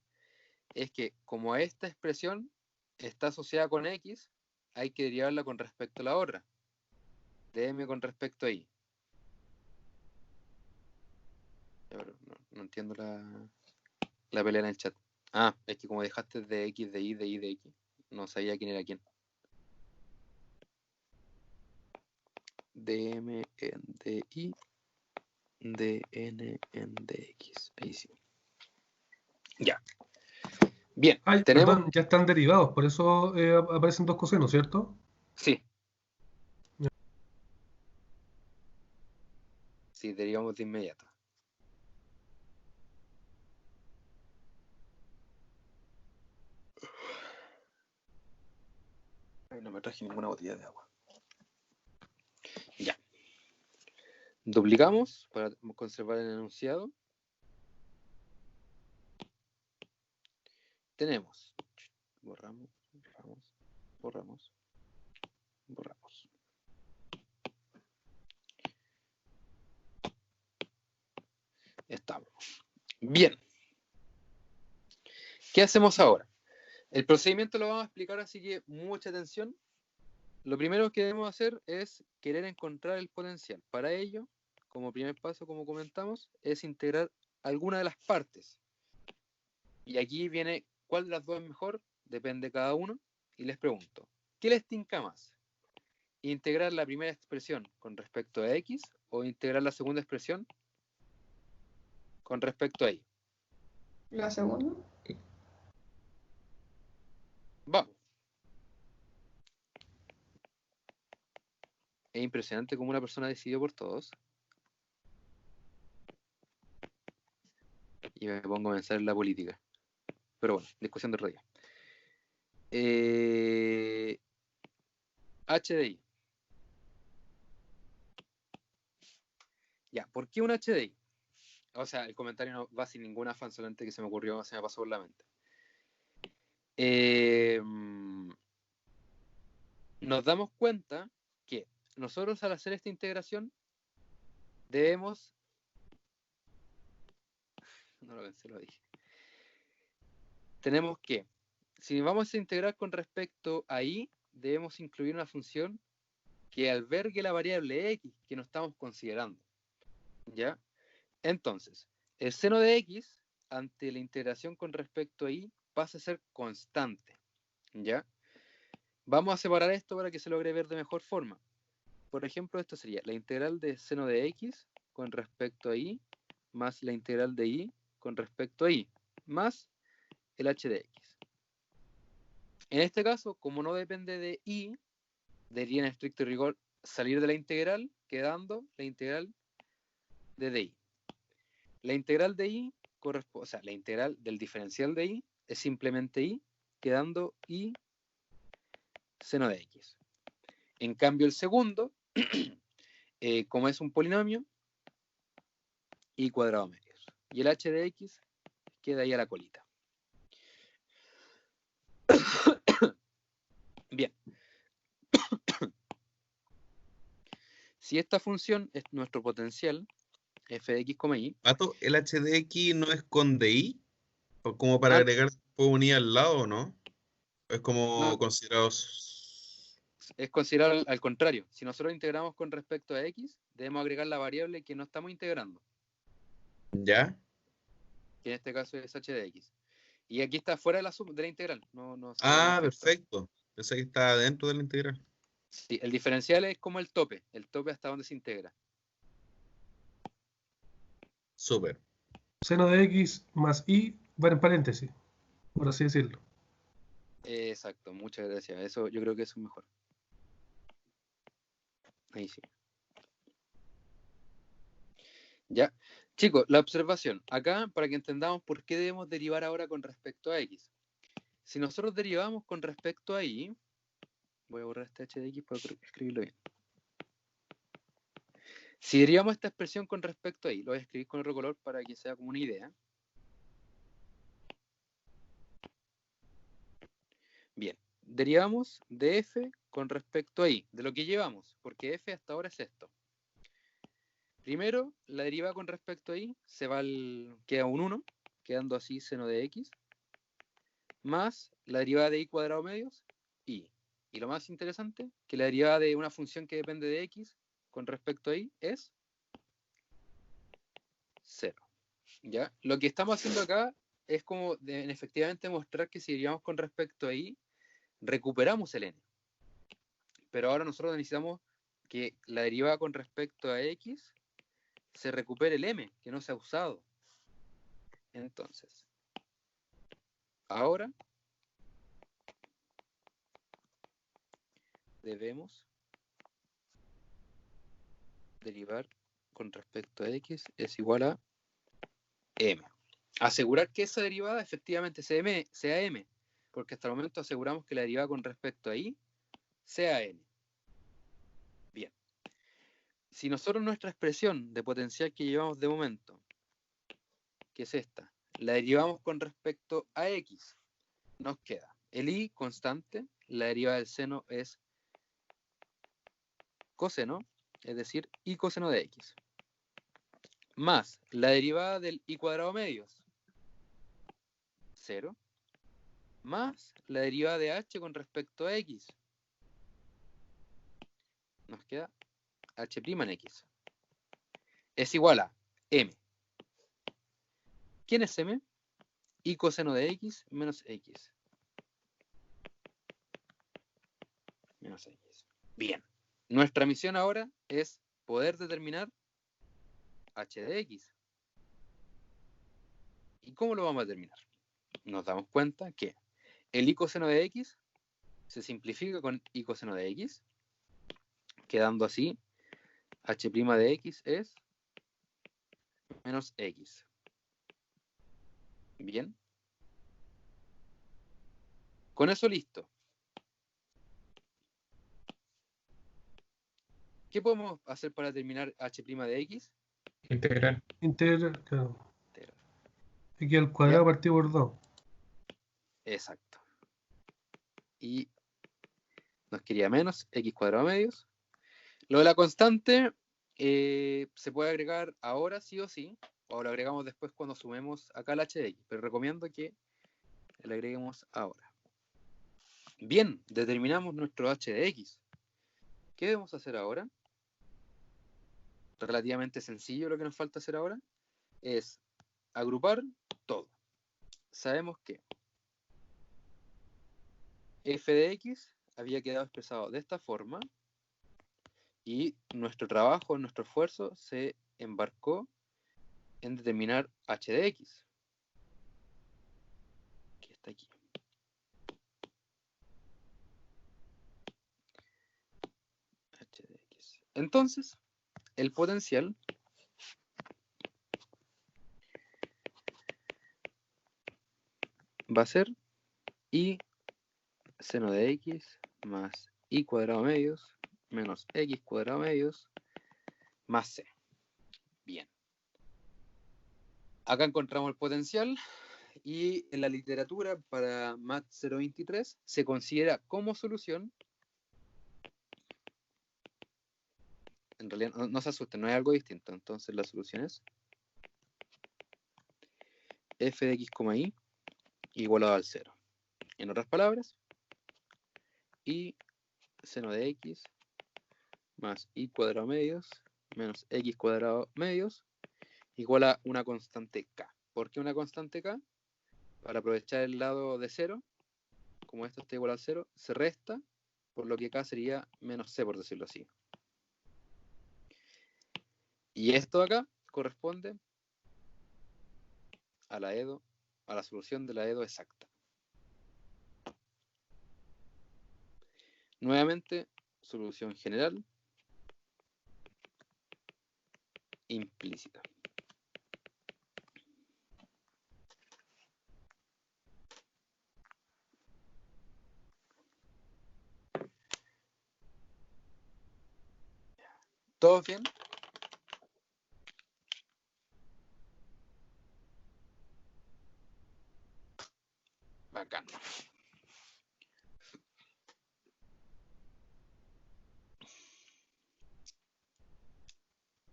es que como esta expresión está asociada con x, hay que derivarla con respecto a la otra. De m con respecto a y. No entiendo la pelea en el chat. Ah, es que como dejaste de x, de y, de y, de x, no sabía quién era quién. Dm en dy, dn en dx. Ahí sí. Ya. Bien,
Ay,
tenemos...
perdón, ya están derivados, por eso aparecen dos cosenos, ¿cierto?
Sí. Sí, derivamos de inmediato. Ay, no me traje ninguna botella de agua. Ya. Duplicamos para conservar el enunciado. Tenemos. Borramos, borramos. Estamos. Bien. ¿Qué hacemos ahora? El procedimiento lo vamos a explicar, así que mucha atención. Lo primero que debemos hacer es querer encontrar el potencial. Para ello, como primer paso, como comentamos, es integrar alguna de las partes. Y aquí viene cuál de las dos es mejor, depende de cada uno. Y les pregunto, ¿qué les tinca más? ¿Integrar la primera expresión con respecto a x o integrar la segunda expresión con respecto a y?
¿La segunda?
Vamos. Es impresionante cómo una persona decidió por todos. Y me pongo a pensar en la política. Pero bueno, discusión de otro día. HDI. Ya, ¿por qué un HDI? O sea, el comentario no va sin ningún afán, solamente que se me ocurrió, se me pasó por la mente. Nos damos cuenta que nosotros al hacer esta integración debemos... No lo pensé, lo dije. Tenemos que, si vamos a integrar con respecto a y, debemos incluir una función que albergue la variable x que no estamos considerando. ¿Ya? Entonces, el seno de x, ante la integración con respecto a y, pasa a ser constante. ¿Ya? Vamos a separar esto para que se logre ver de mejor forma. Por ejemplo, esto sería la integral de seno de x con respecto a y, más la integral de y con respecto a y, más el h de x. En este caso, como no depende de y, debería en estricto rigor salir de la integral, quedando la integral de dy. La integral de y corresponde, o sea, la integral del diferencial de y es simplemente y, quedando y seno de x. En cambio, el segundo, como es un polinomio, y cuadrado medios. Y el h de x queda ahí a la colita. Bien. Si esta función es nuestro potencial, f de x, y,
Pato, ¿el h de x no es con DI? ¿O como para agregar después un i al lado, no? Es como
no,
considerados.
es considerado al contrario. Si nosotros integramos con respecto a x, debemos agregar la variable que no estamos integrando,
¿Ya?
que en este caso es h de x. Y aquí está fuera de la integral, no
Ah,
afecta.
perfecto. Pensé que estaba dentro de la integral.
Sí, el diferencial es como el tope hasta donde se integra.
Súper.
Seno de x más y va en paréntesis, por así decirlo.
Exacto, muchas gracias. Eso yo creo que eso es mejor. Ahí sí. Ya. Chicos, la observación. Acá, para que entendamos por qué debemos derivar ahora con respecto a x. Si nosotros derivamos con respecto a y, voy a borrar este h de x para escribirlo bien. Si derivamos esta expresión con respecto a y, lo voy a escribir con otro color para que sea como una idea. Bien, derivamos de f con respecto a y, de lo que llevamos, porque f hasta ahora es esto. Primero, la derivada con respecto a y se va queda un 1, quedando así seno de x, más la derivada de y cuadrado medios, y. Y lo más interesante, que la derivada de una función que depende de x con respecto a y es 0. ¿Ya? Lo que estamos haciendo acá es como efectivamente mostrar que si derivamos con respecto a y, recuperamos el n. Pero ahora nosotros necesitamos que la derivada con respecto a x se recupere el m, que no se ha usado. Entonces, ahora debemos derivar con respecto a x es igual a m. Asegurar que esa derivada efectivamente sea m, porque hasta el momento aseguramos que la derivada con respecto a y sea n. Bien. Si nosotros nuestra expresión de potencial que llevamos de momento, que es esta, la derivamos con respecto a x, nos queda el y constante, la derivada del seno es coseno, es decir, y coseno de x, más la derivada del y cuadrado medios, 0, más la derivada de h con respecto a x, nos queda h' en x, es igual a m. ¿Quién es m? Y coseno de x menos x. Menos x. Bien. Nuestra misión ahora es poder determinar h de x. ¿Y cómo lo vamos a determinar? Nos damos cuenta que el y coseno de x se simplifica con y coseno de x, quedando así, h' de x es menos x. Bien. Con eso listo. ¿Qué podemos hacer para determinar h' de x?
Integral.
Integral, claro.
Integral.
Aquí al cuadrado partido por 2.
Exacto. Y nos quería menos x cuadrado medios. Lo de la constante se puede agregar ahora sí o sí, o lo agregamos después cuando sumemos acá el h de x, pero recomiendo que lo agreguemos ahora. Bien, determinamos nuestro h de x. ¿Qué debemos hacer ahora? Relativamente sencillo lo que nos falta hacer ahora es agrupar todo. Sabemos que f de x había quedado expresado de esta forma y nuestro trabajo, nuestro esfuerzo se embarcó en determinar h de x, que está aquí. H de x. Entonces, el potencial va a ser y seno de x más y cuadrado medios menos x cuadrado medios más c. Bien. Acá encontramos el potencial y en la literatura para MAT 023 se considera como solución, en realidad no se asusten, no es algo distinto, entonces la solución es f de x, y igualado al 0. En otras palabras, y seno de x más y cuadrado medios menos x cuadrado medios igual a una constante k. ¿Por qué una constante k? Para aprovechar el lado de 0, como esto está igual al 0, se resta, por lo que k sería menos c, por decirlo así. Y esto de acá corresponde a la EDO, a la solución de la EDO exacta. Nuevamente, solución general implícita. ¿Todo bien? Bacán.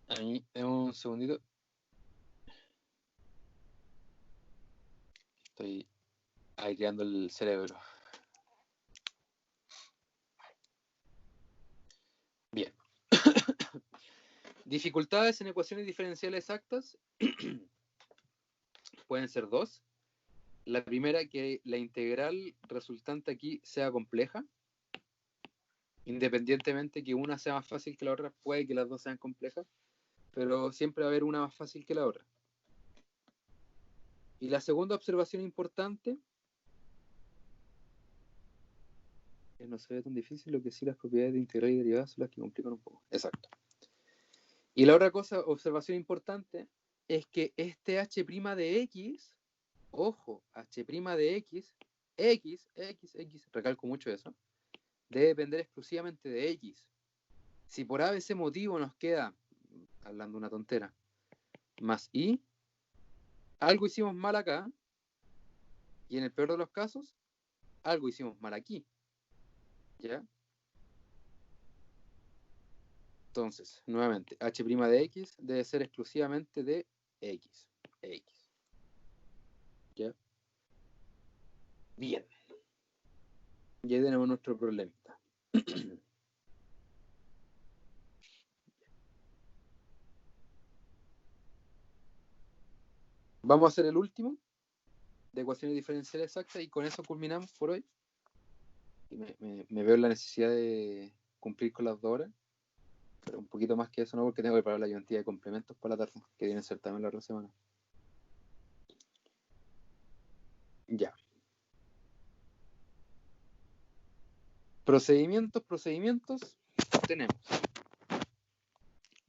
Ahí, un segundito. Estoy aireando el cerebro. Bien. Dificultades en ecuaciones diferenciales exactas pueden ser dos. La primera, que la integral resultante aquí sea compleja. Independientemente que una sea más fácil que la otra, puede que las dos sean complejas, pero siempre va a haber una más fácil que la otra. Y la segunda observación importante, que no se ve tan difícil, lo que sí las propiedades de integral y derivadas son las que complican un poco. Exacto. Y la otra cosa, observación importante, es que este h' de x, ojo, h' de x, recalco mucho eso, debe depender exclusivamente de x. Si por ABC motivo nos queda, hablando una tontera, más y, algo hicimos mal acá, y en el peor de los casos, algo hicimos mal aquí. ¿Ya? Entonces, nuevamente, h' de x debe ser exclusivamente de x. ¿Ya? Bien. Ya tenemos nuestro problemita. Vamos a hacer el último de ecuaciones diferenciales exactas y con eso culminamos por hoy. Y me veo la necesidad de cumplir con las 2 horas, pero un poquito más que eso no, porque tengo que preparar la cantidad de complementos para la tarde, que viene certamen la otra semana. Ya. Procedimientos. Tenemos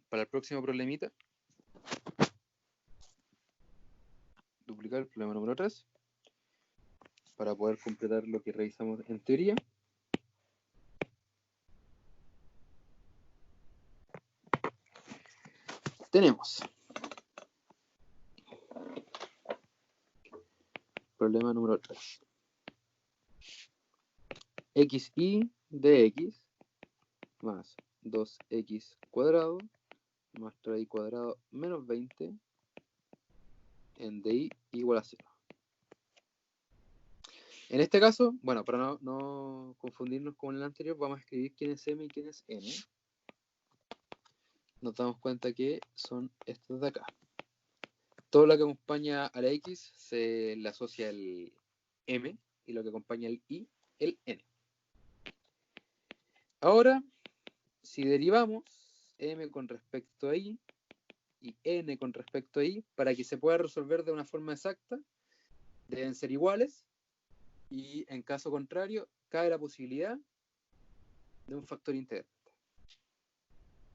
para el próximo problemita. Duplicar el problema número 3 para poder completar lo que revisamos en teoría. Tenemos problema número 3. xy de x más 2x cuadrado más 3y cuadrado menos 20 en dy igual a 0. En este caso, bueno, para no confundirnos con el anterior, vamos a escribir quién es m y quién es n. Nos damos cuenta que son estos de acá. Todo lo que acompaña a la x se le asocia el m y lo que acompaña al y, el n. Ahora, si derivamos m con respecto a y n con respecto a y, para que se pueda resolver de una forma exacta, deben ser iguales, y en caso contrario, cabe la posibilidad de un factor integrante.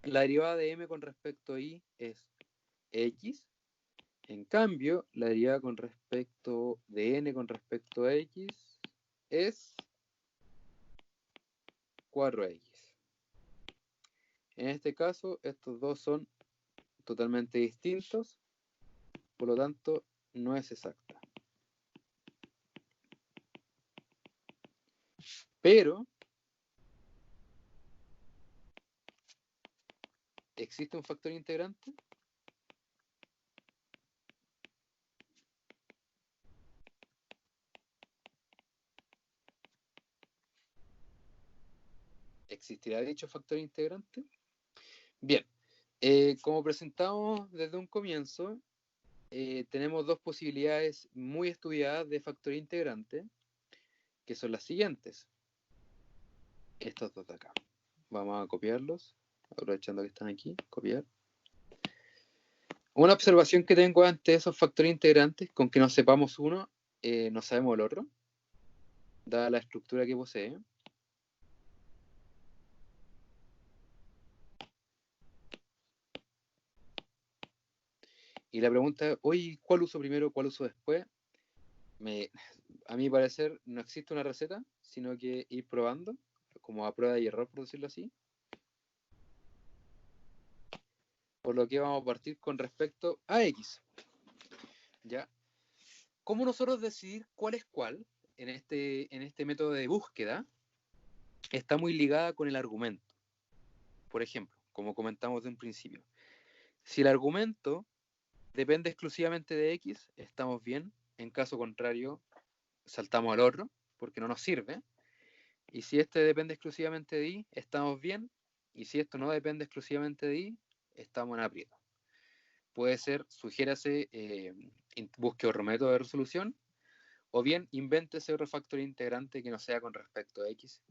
La derivada de m con respecto a y es x. En cambio, la derivada con respecto de n con respecto a x es 4x. En este caso, estos dos son totalmente distintos, por lo tanto, no es exacta. Pero ¿existe un factor integrante? ¿Existirá dicho factor integrante? Bien, como presentamos desde un comienzo, tenemos dos posibilidades muy estudiadas de factor integrante, que son las siguientes. Estos dos de acá. Vamos a copiarlos, aprovechando que están aquí, copiar. Una observación que tengo ante esos factores integrantes, con que no sepamos uno, no sabemos el otro, dada la estructura que posee. Y la pregunta es, oye, ¿cuál uso primero, cuál uso después? A mi parecer no existe una receta, sino que ir probando, como a prueba y error, por decirlo así. Por lo que vamos a partir con respecto a x. ¿Ya? ¿Cómo nosotros decidir cuál es cuál en este método de búsqueda? Está muy ligada con el argumento. Por ejemplo, como comentamos de un principio, si el argumento depende exclusivamente de x, estamos bien. En caso contrario, saltamos al otro, porque no nos sirve. Y si este depende exclusivamente de y, estamos bien. Y si esto no depende exclusivamente de y, estamos en aprieto. Puede ser, sugiérase, busque otro método de resolución, o bien invéntese otro factor integrante que no sea con respecto a x,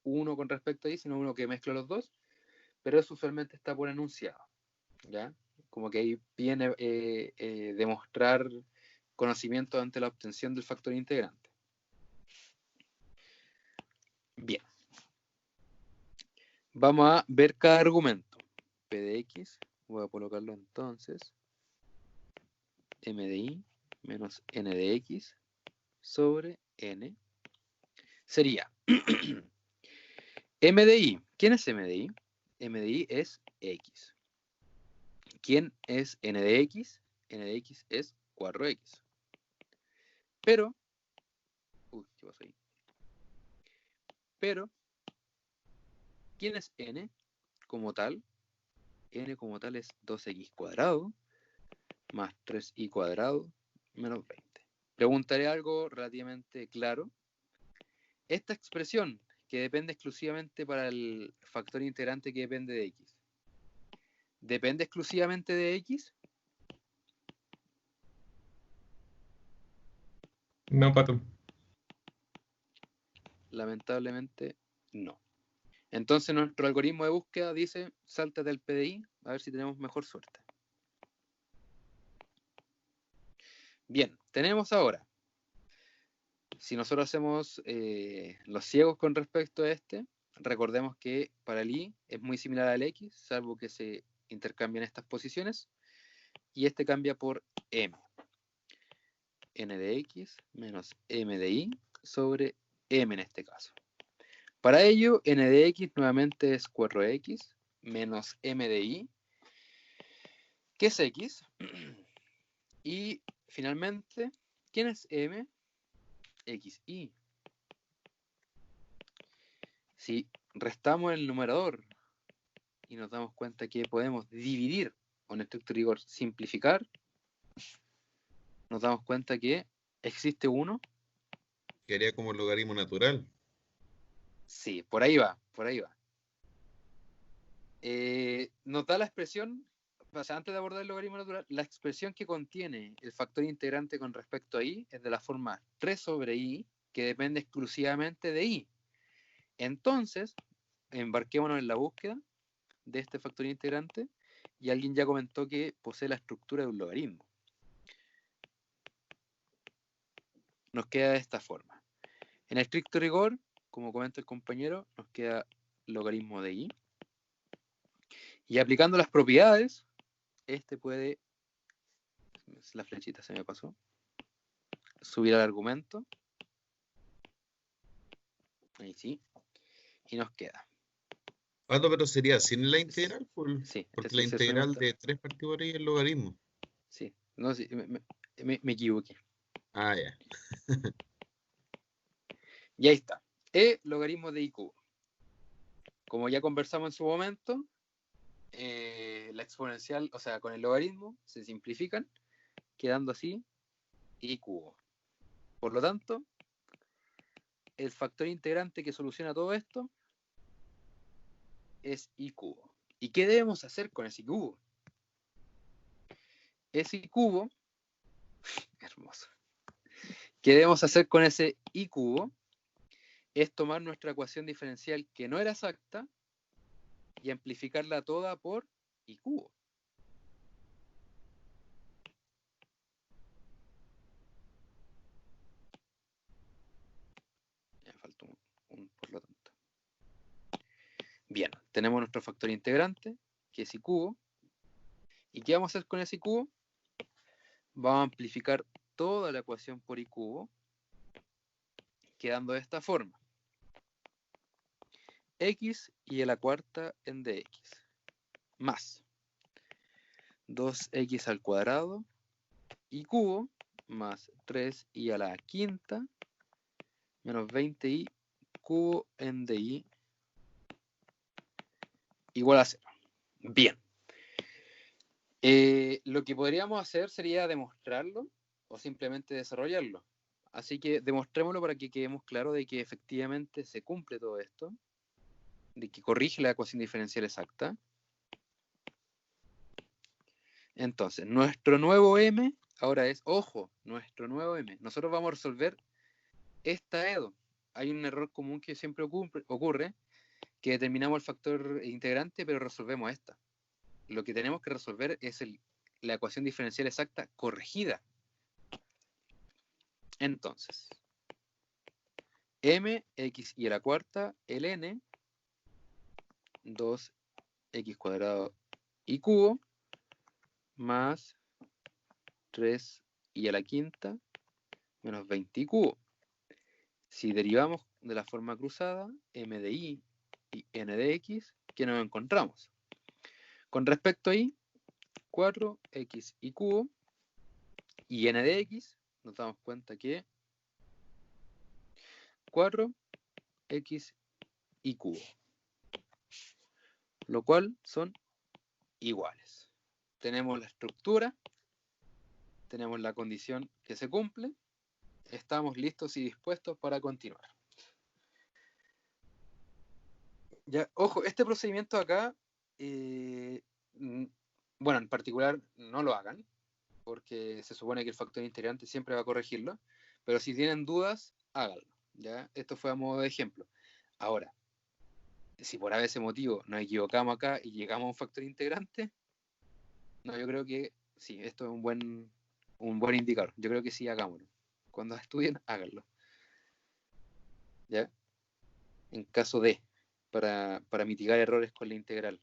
uno con respecto a y, sino uno que mezcla los dos, pero eso usualmente está por enunciado, ¿ya? Como que ahí viene demostrar conocimiento ante la obtención del factor integrante. Bien. Vamos a ver cada argumento. P de x, voy a colocarlo entonces, m de y menos n de x sobre n sería m de y. ¿Quién es m de y? M de y es x. ¿Quién es n de x? N de x es 4x. Pero, ¿qué pasó ahí? Pero, ¿quién es n como tal? N como tal es 2x cuadrado más 3y cuadrado menos 20. Preguntaré algo relativamente claro. Esta expresión que depende exclusivamente para el factor integrante que depende de x, ¿depende exclusivamente de x?
No, Pato.
Lamentablemente, no. Entonces nuestro algoritmo de búsqueda dice, sáltate al PDI, a ver si tenemos mejor suerte. Bien, tenemos ahora, si nosotros hacemos los ciegos con respecto a este, recordemos que para el i es muy similar al x, salvo que se intercambian estas posiciones, y este cambia por m. N de x menos m de i sobre m en este caso. Para ello, n de x nuevamente es 4x menos m de i, que es x. Y finalmente, ¿quién es m? xi. Si restamos el numerador y nos damos cuenta que podemos dividir, o en estricto rigor simplificar, nos damos cuenta que existe uno.
Que haría como el logaritmo natural.
Sí, por ahí va, por ahí va. Nos da la expresión, o sea, antes de abordar el logaritmo natural, la expresión que contiene el factor integrante con respecto a i es de la forma 3 sobre i, que depende exclusivamente de i. Entonces, embarquémonos en la búsqueda de este factor integrante, y alguien ya comentó que posee la estructura de un logaritmo. Nos queda de esta forma. En estricto rigor, como comenta el compañero, nos queda logaritmo de i. Y aplicando las propiedades, este puede, la flechita se me pasó, subir al argumento. Ahí sí. Y nos queda.
Pato, pero sería sin la integral,
Sí,
porque la
eso
integral
está.
de 3 partido por ahí es el logaritmo.
Sí, no, sí, me equivoqué.
Ah, ya.
Y ahí está. E logaritmo de i cubo. Como ya conversamos en su momento, la exponencial, o sea, con el logaritmo, se simplifican, quedando así i cubo. Por lo tanto, el factor integrante que soluciona todo esto es i cubo. ¿Y qué debemos hacer con ese i cubo? Ese i cubo, hermoso. ¿Qué debemos hacer con ese i cubo? Es tomar nuestra ecuación diferencial que no era exacta y amplificarla toda por i cubo. Me faltó un por lo tanto. Bien, tenemos nuestro factor integrante, que es i cubo. ¿Y qué vamos a hacer con ese i cubo? Vamos a amplificar toda la ecuación por i cubo, quedando de esta forma. X y a la cuarta en dx, más 2x al cuadrado y cubo, más 3y a la quinta, menos 20y cubo en dy, igual a 0. Bien. Lo que podríamos hacer sería demostrarlo o simplemente desarrollarlo. Así que demostrémoslo para que quedemos claros de que efectivamente se cumple todo esto, de que corrige la ecuación diferencial exacta. Entonces, nuestro nuevo m ahora es, ojo, nuestro nuevo m. Nosotros vamos a resolver esta EDO. Hay un error común que siempre ocurre, que determinamos el factor integrante, pero resolvemos esta. Lo que tenemos que resolver es la ecuación diferencial exacta corregida. Entonces, m, x y a la cuarta, ln, 2x cuadrado y cubo, más 3y a la quinta, menos 20 y cubo. Si derivamos de la forma cruzada, m de i y n de x, ¿qué nos encontramos? Con respecto a i, 4x y cubo, y n de x, nos damos cuenta que 4x y cubo, lo cual son iguales. Tenemos la estructura, tenemos la condición que se cumple, estamos listos y dispuestos para continuar. Ya, ojo, este procedimiento acá, bueno, en particular no lo hagan, porque se supone que el factor integrante siempre va a corregirlo, pero si tienen dudas, háganlo. ¿Ya? Esto fue a modo de ejemplo. Ahora, si por ese motivo nos equivocamos acá y llegamos a un factor integrante, no, yo creo que sí, esto es un buen indicador. Yo creo que sí, hagámoslo. Cuando estudien, háganlo. ¿ya? En caso de, para mitigar errores con la integral.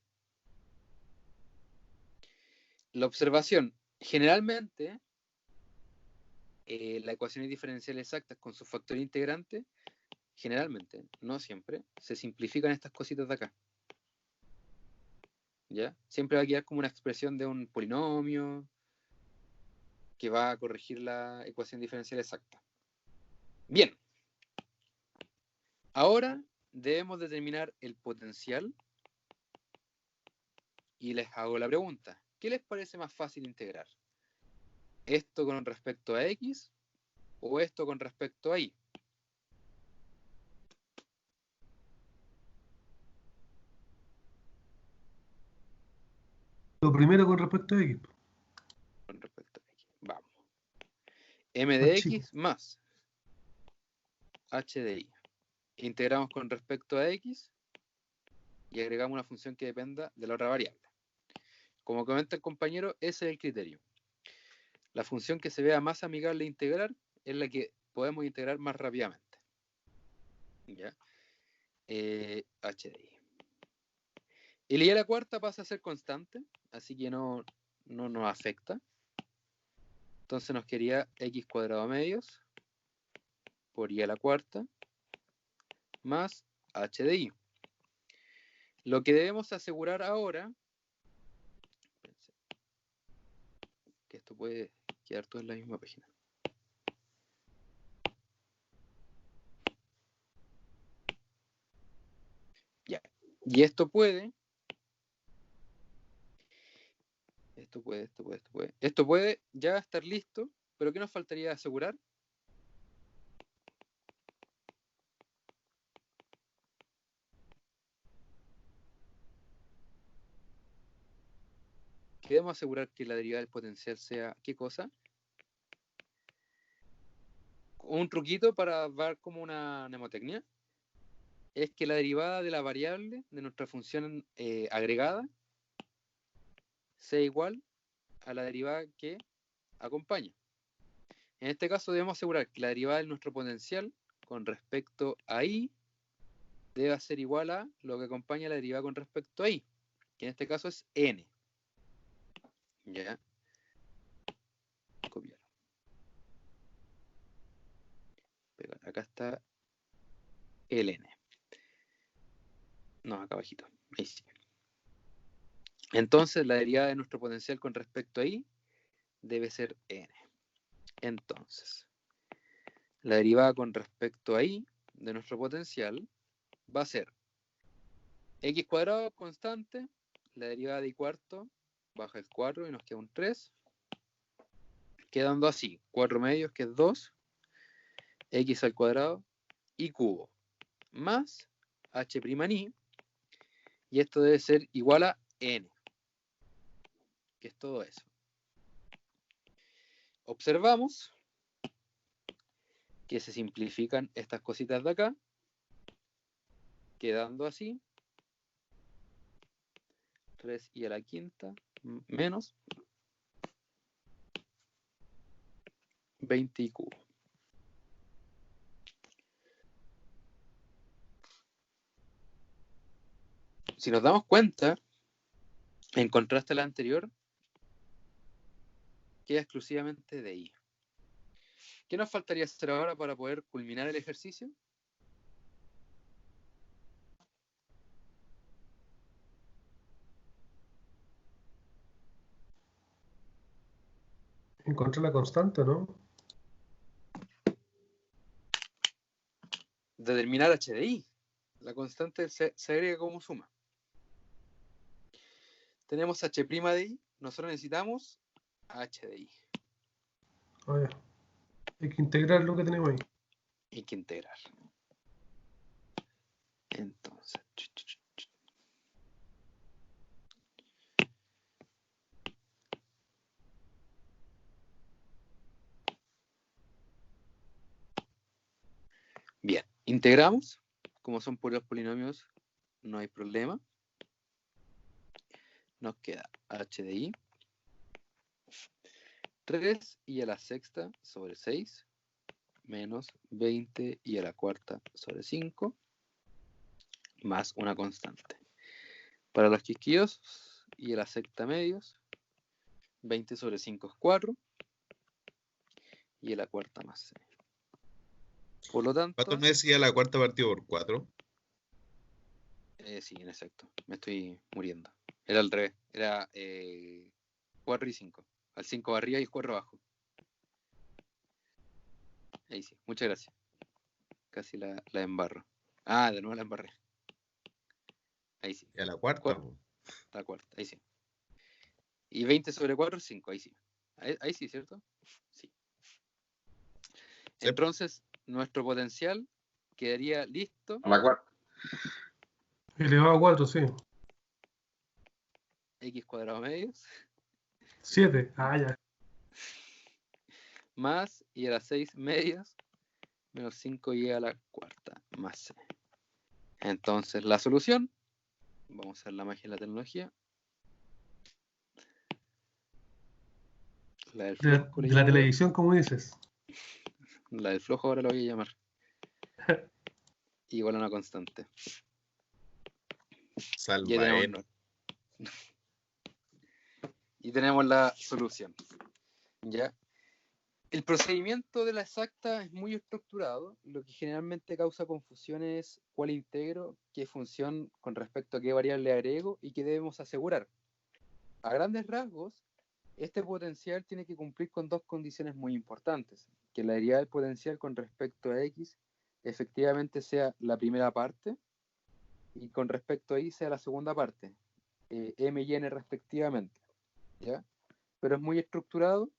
La observación, generalmente, las ecuaciones diferenciales exactas con su factor integrante, generalmente, no siempre, se simplifican estas cositas de acá. ¿Ya? Siempre va a quedar como una expresión de un polinomio que va a corregir la ecuación diferencial exacta. Bien. Ahora debemos determinar el potencial y les hago la pregunta. ¿Qué les parece más fácil integrar? ¿Esto con respecto a X o esto con respecto a Y?
Lo primero con respecto a X.
Con respecto a X. Vamos. M de
Más
X
chico.
más H de Y. Integramos con respecto a X y agregamos una función que dependa de la otra variable. Como comenta el compañero, ese es el criterio. La función que se vea más amigable de integrar es la que podemos integrar más rápidamente. ¿Ya? H de Y. El Y a la cuarta pasa a ser constante, así que no nos afecta. Entonces nos quedaría X cuadrado medios por Y a la cuarta más H de Y. Lo que debemos asegurar ahora, que esto puede quedar todo en la misma página. Ya. Y esto puede ya estar listo, pero ¿qué nos faltaría asegurar? Queremos asegurar que la derivada del potencial sea, ¿qué cosa? Un truquito para dar como una mnemotecnia es que la derivada de la variable de nuestra función agregada sea igual a la derivada que acompaña. En este caso debemos asegurar que la derivada de nuestro potencial con respecto a Y debe ser igual a lo que acompaña la derivada con respecto a Y, que en este caso es N. ¿Ya? Copiar. Pegar. Acá está el N. No, acá abajito. Ahí sí. Entonces la derivada de nuestro potencial con respecto a Y debe ser N. Entonces, la derivada con respecto a Y de nuestro potencial va a ser X cuadrado constante, la derivada de Y cuarto baja el 4 y nos queda un 3, quedando así, 4 medios que es 2, X al cuadrado y cubo, más H' I, y esto debe ser igual a N, que es todo eso. Observamos que se simplifican estas cositas de acá, quedando así, 3i a la quinta menos 20i cubo. Si nos damos cuenta, en contraste a la anterior, queda exclusivamente de I. ¿Qué nos faltaría hacer ahora para poder culminar el ejercicio?
Encontrar la constante, ¿no?
Determinar H de I. La constante se agrega como suma. Tenemos H' de I, nosotros necesitamos H de I.
Ah, ya. Hay que integrar lo que tenemos ahí.
Hay que integrar. Entonces, bien, integramos. Como son puros polinomios, no hay problema. Nos queda H de I 3i a la sexta sobre 6 menos 20 y a la cuarta sobre 5 más una constante. Para los quisquillosos y a la secta medios, 20 sobre 5 es 4 y a la cuarta más 6. Por lo tanto,
¿Cuánto me decía la cuarta partido por 4?
sí, en efecto, me estoy muriendo. Era al revés, era 4 y 5. Al 5 arriba y el 4 abajo. Ahí sí, muchas gracias. Casi la embarro. Ah, de nuevo la embarré. Ahí sí,
Y a la cuarta,
Cuatro.
po.
la cuarta, ahí sí. Y 20 sobre 4 es 5, ahí sí. Ahí sí, ¿cierto? Sí.
Sí.
Entonces, nuestro potencial quedaría listo.
A la cuarta.
Elevado a 4, sí.
X cuadrado medios
7. Ah, ya.
más y a las 6 medios menos 5 y a la cuarta más 6. Entonces, la solución, vamos a hacer la magia de la tecnología. La del
De
flojo le
la
llamo yo.
televisión, como dices.
La del flojo ahora la voy a llamar. Igual a una constante.
Salva
Ya
él.
tenemos, y tenemos la solución. ¿Ya? El procedimiento de la exacta es muy estructurado, lo que generalmente causa confusión es cuál integro, qué función con respecto a qué variable agrego y qué debemos asegurar. A grandes rasgos, este potencial tiene que cumplir con dos condiciones muy importantes, que la derivada del potencial con respecto a x efectivamente sea la primera parte y con respecto a y sea la segunda parte, m y n respectivamente, ¿ya? Pero es muy estructurado.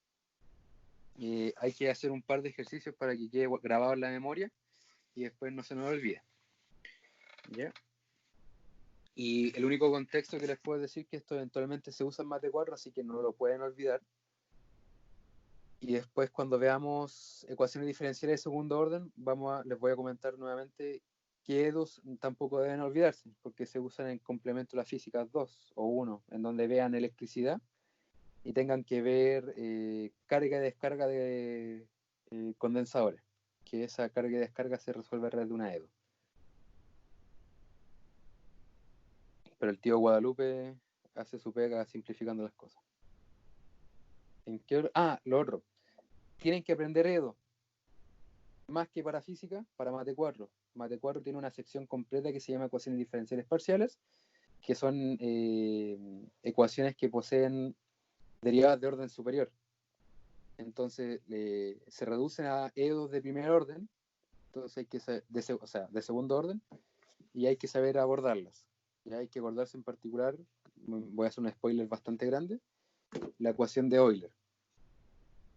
Hay que hacer un par de ejercicios para que quede grabado en la memoria y después no se nos olvide. ¿Ya? Y el único contexto que les puedo decir es que esto eventualmente se usa en Mate 4, así que no lo pueden olvidar. Y después cuando veamos ecuaciones diferenciales de segundo orden, les voy a comentar nuevamente que EDOs tampoco deben olvidarse, porque se usan en complemento a la física 2 o 1, en donde vean electricidad y tengan que ver carga y descarga de condensadores, que esa carga y descarga se resuelve a través de una EDO. Pero el tío Guadalupe hace su pega simplificando las cosas. ¿En qué orden? Lo otro. Tienen que aprender EDO. Más que para física, para Mate 4. Mate 4 tiene una sección completa que se llama ecuaciones diferenciales parciales, que son ecuaciones que poseen derivadas de orden superior. Entonces se reducen a EDOs de primer orden, entonces hay que saber, de segundo orden, y hay que saber abordarlas. Y hay que abordarse en particular, voy a hacer un spoiler bastante grande, la ecuación de Euler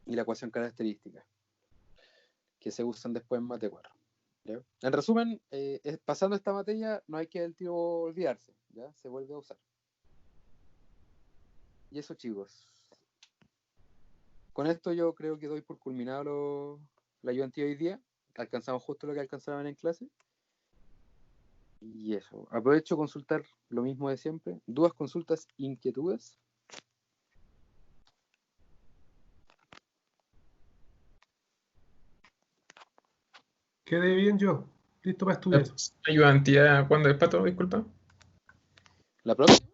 y la ecuación característica, que se usan después en Mate 4. ¿Ya? En resumen, pasando esta materia, no hay que el tiro olvidarse, ¿ya? Se vuelve a usar. Y eso, chicos. Con esto yo creo que doy por culminado la ayudantía de hoy día. Alcanzamos justo lo que alcanzaban en clase. Y eso. Aprovecho a consultar lo mismo de siempre. ¿Dudas, consultas, inquietudes?
Quedé bien yo. Listo para estudiar.
Ayudantía, ¿cuándo es, Pato? Disculpa.
¿La próxima?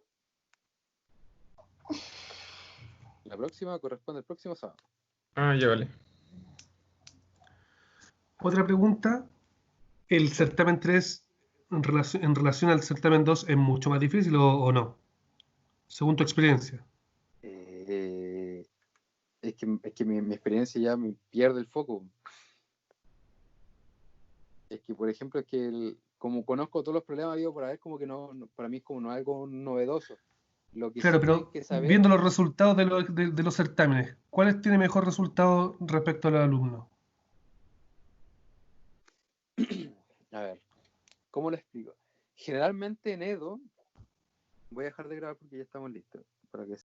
La próxima corresponde al próximo sábado.
Ah, ya vale.
Otra pregunta. ¿El certamen 3 en relación al certamen 2 es mucho más difícil o no? Según tu experiencia.
Es que mi experiencia ya me pierde el foco. Es que, por ejemplo, es que como conozco todos los problemas habido por haber, como que no, para mí es como no algo novedoso. Lo que
Claro,
sí tienen
pero
que saber,
viendo los resultados de los certámenes, ¿cuáles tienen mejor resultado respecto a los alumnos?
a ver, ¿cómo lo explico? Generalmente en EDO, voy a dejar de grabar porque ya estamos listos, para que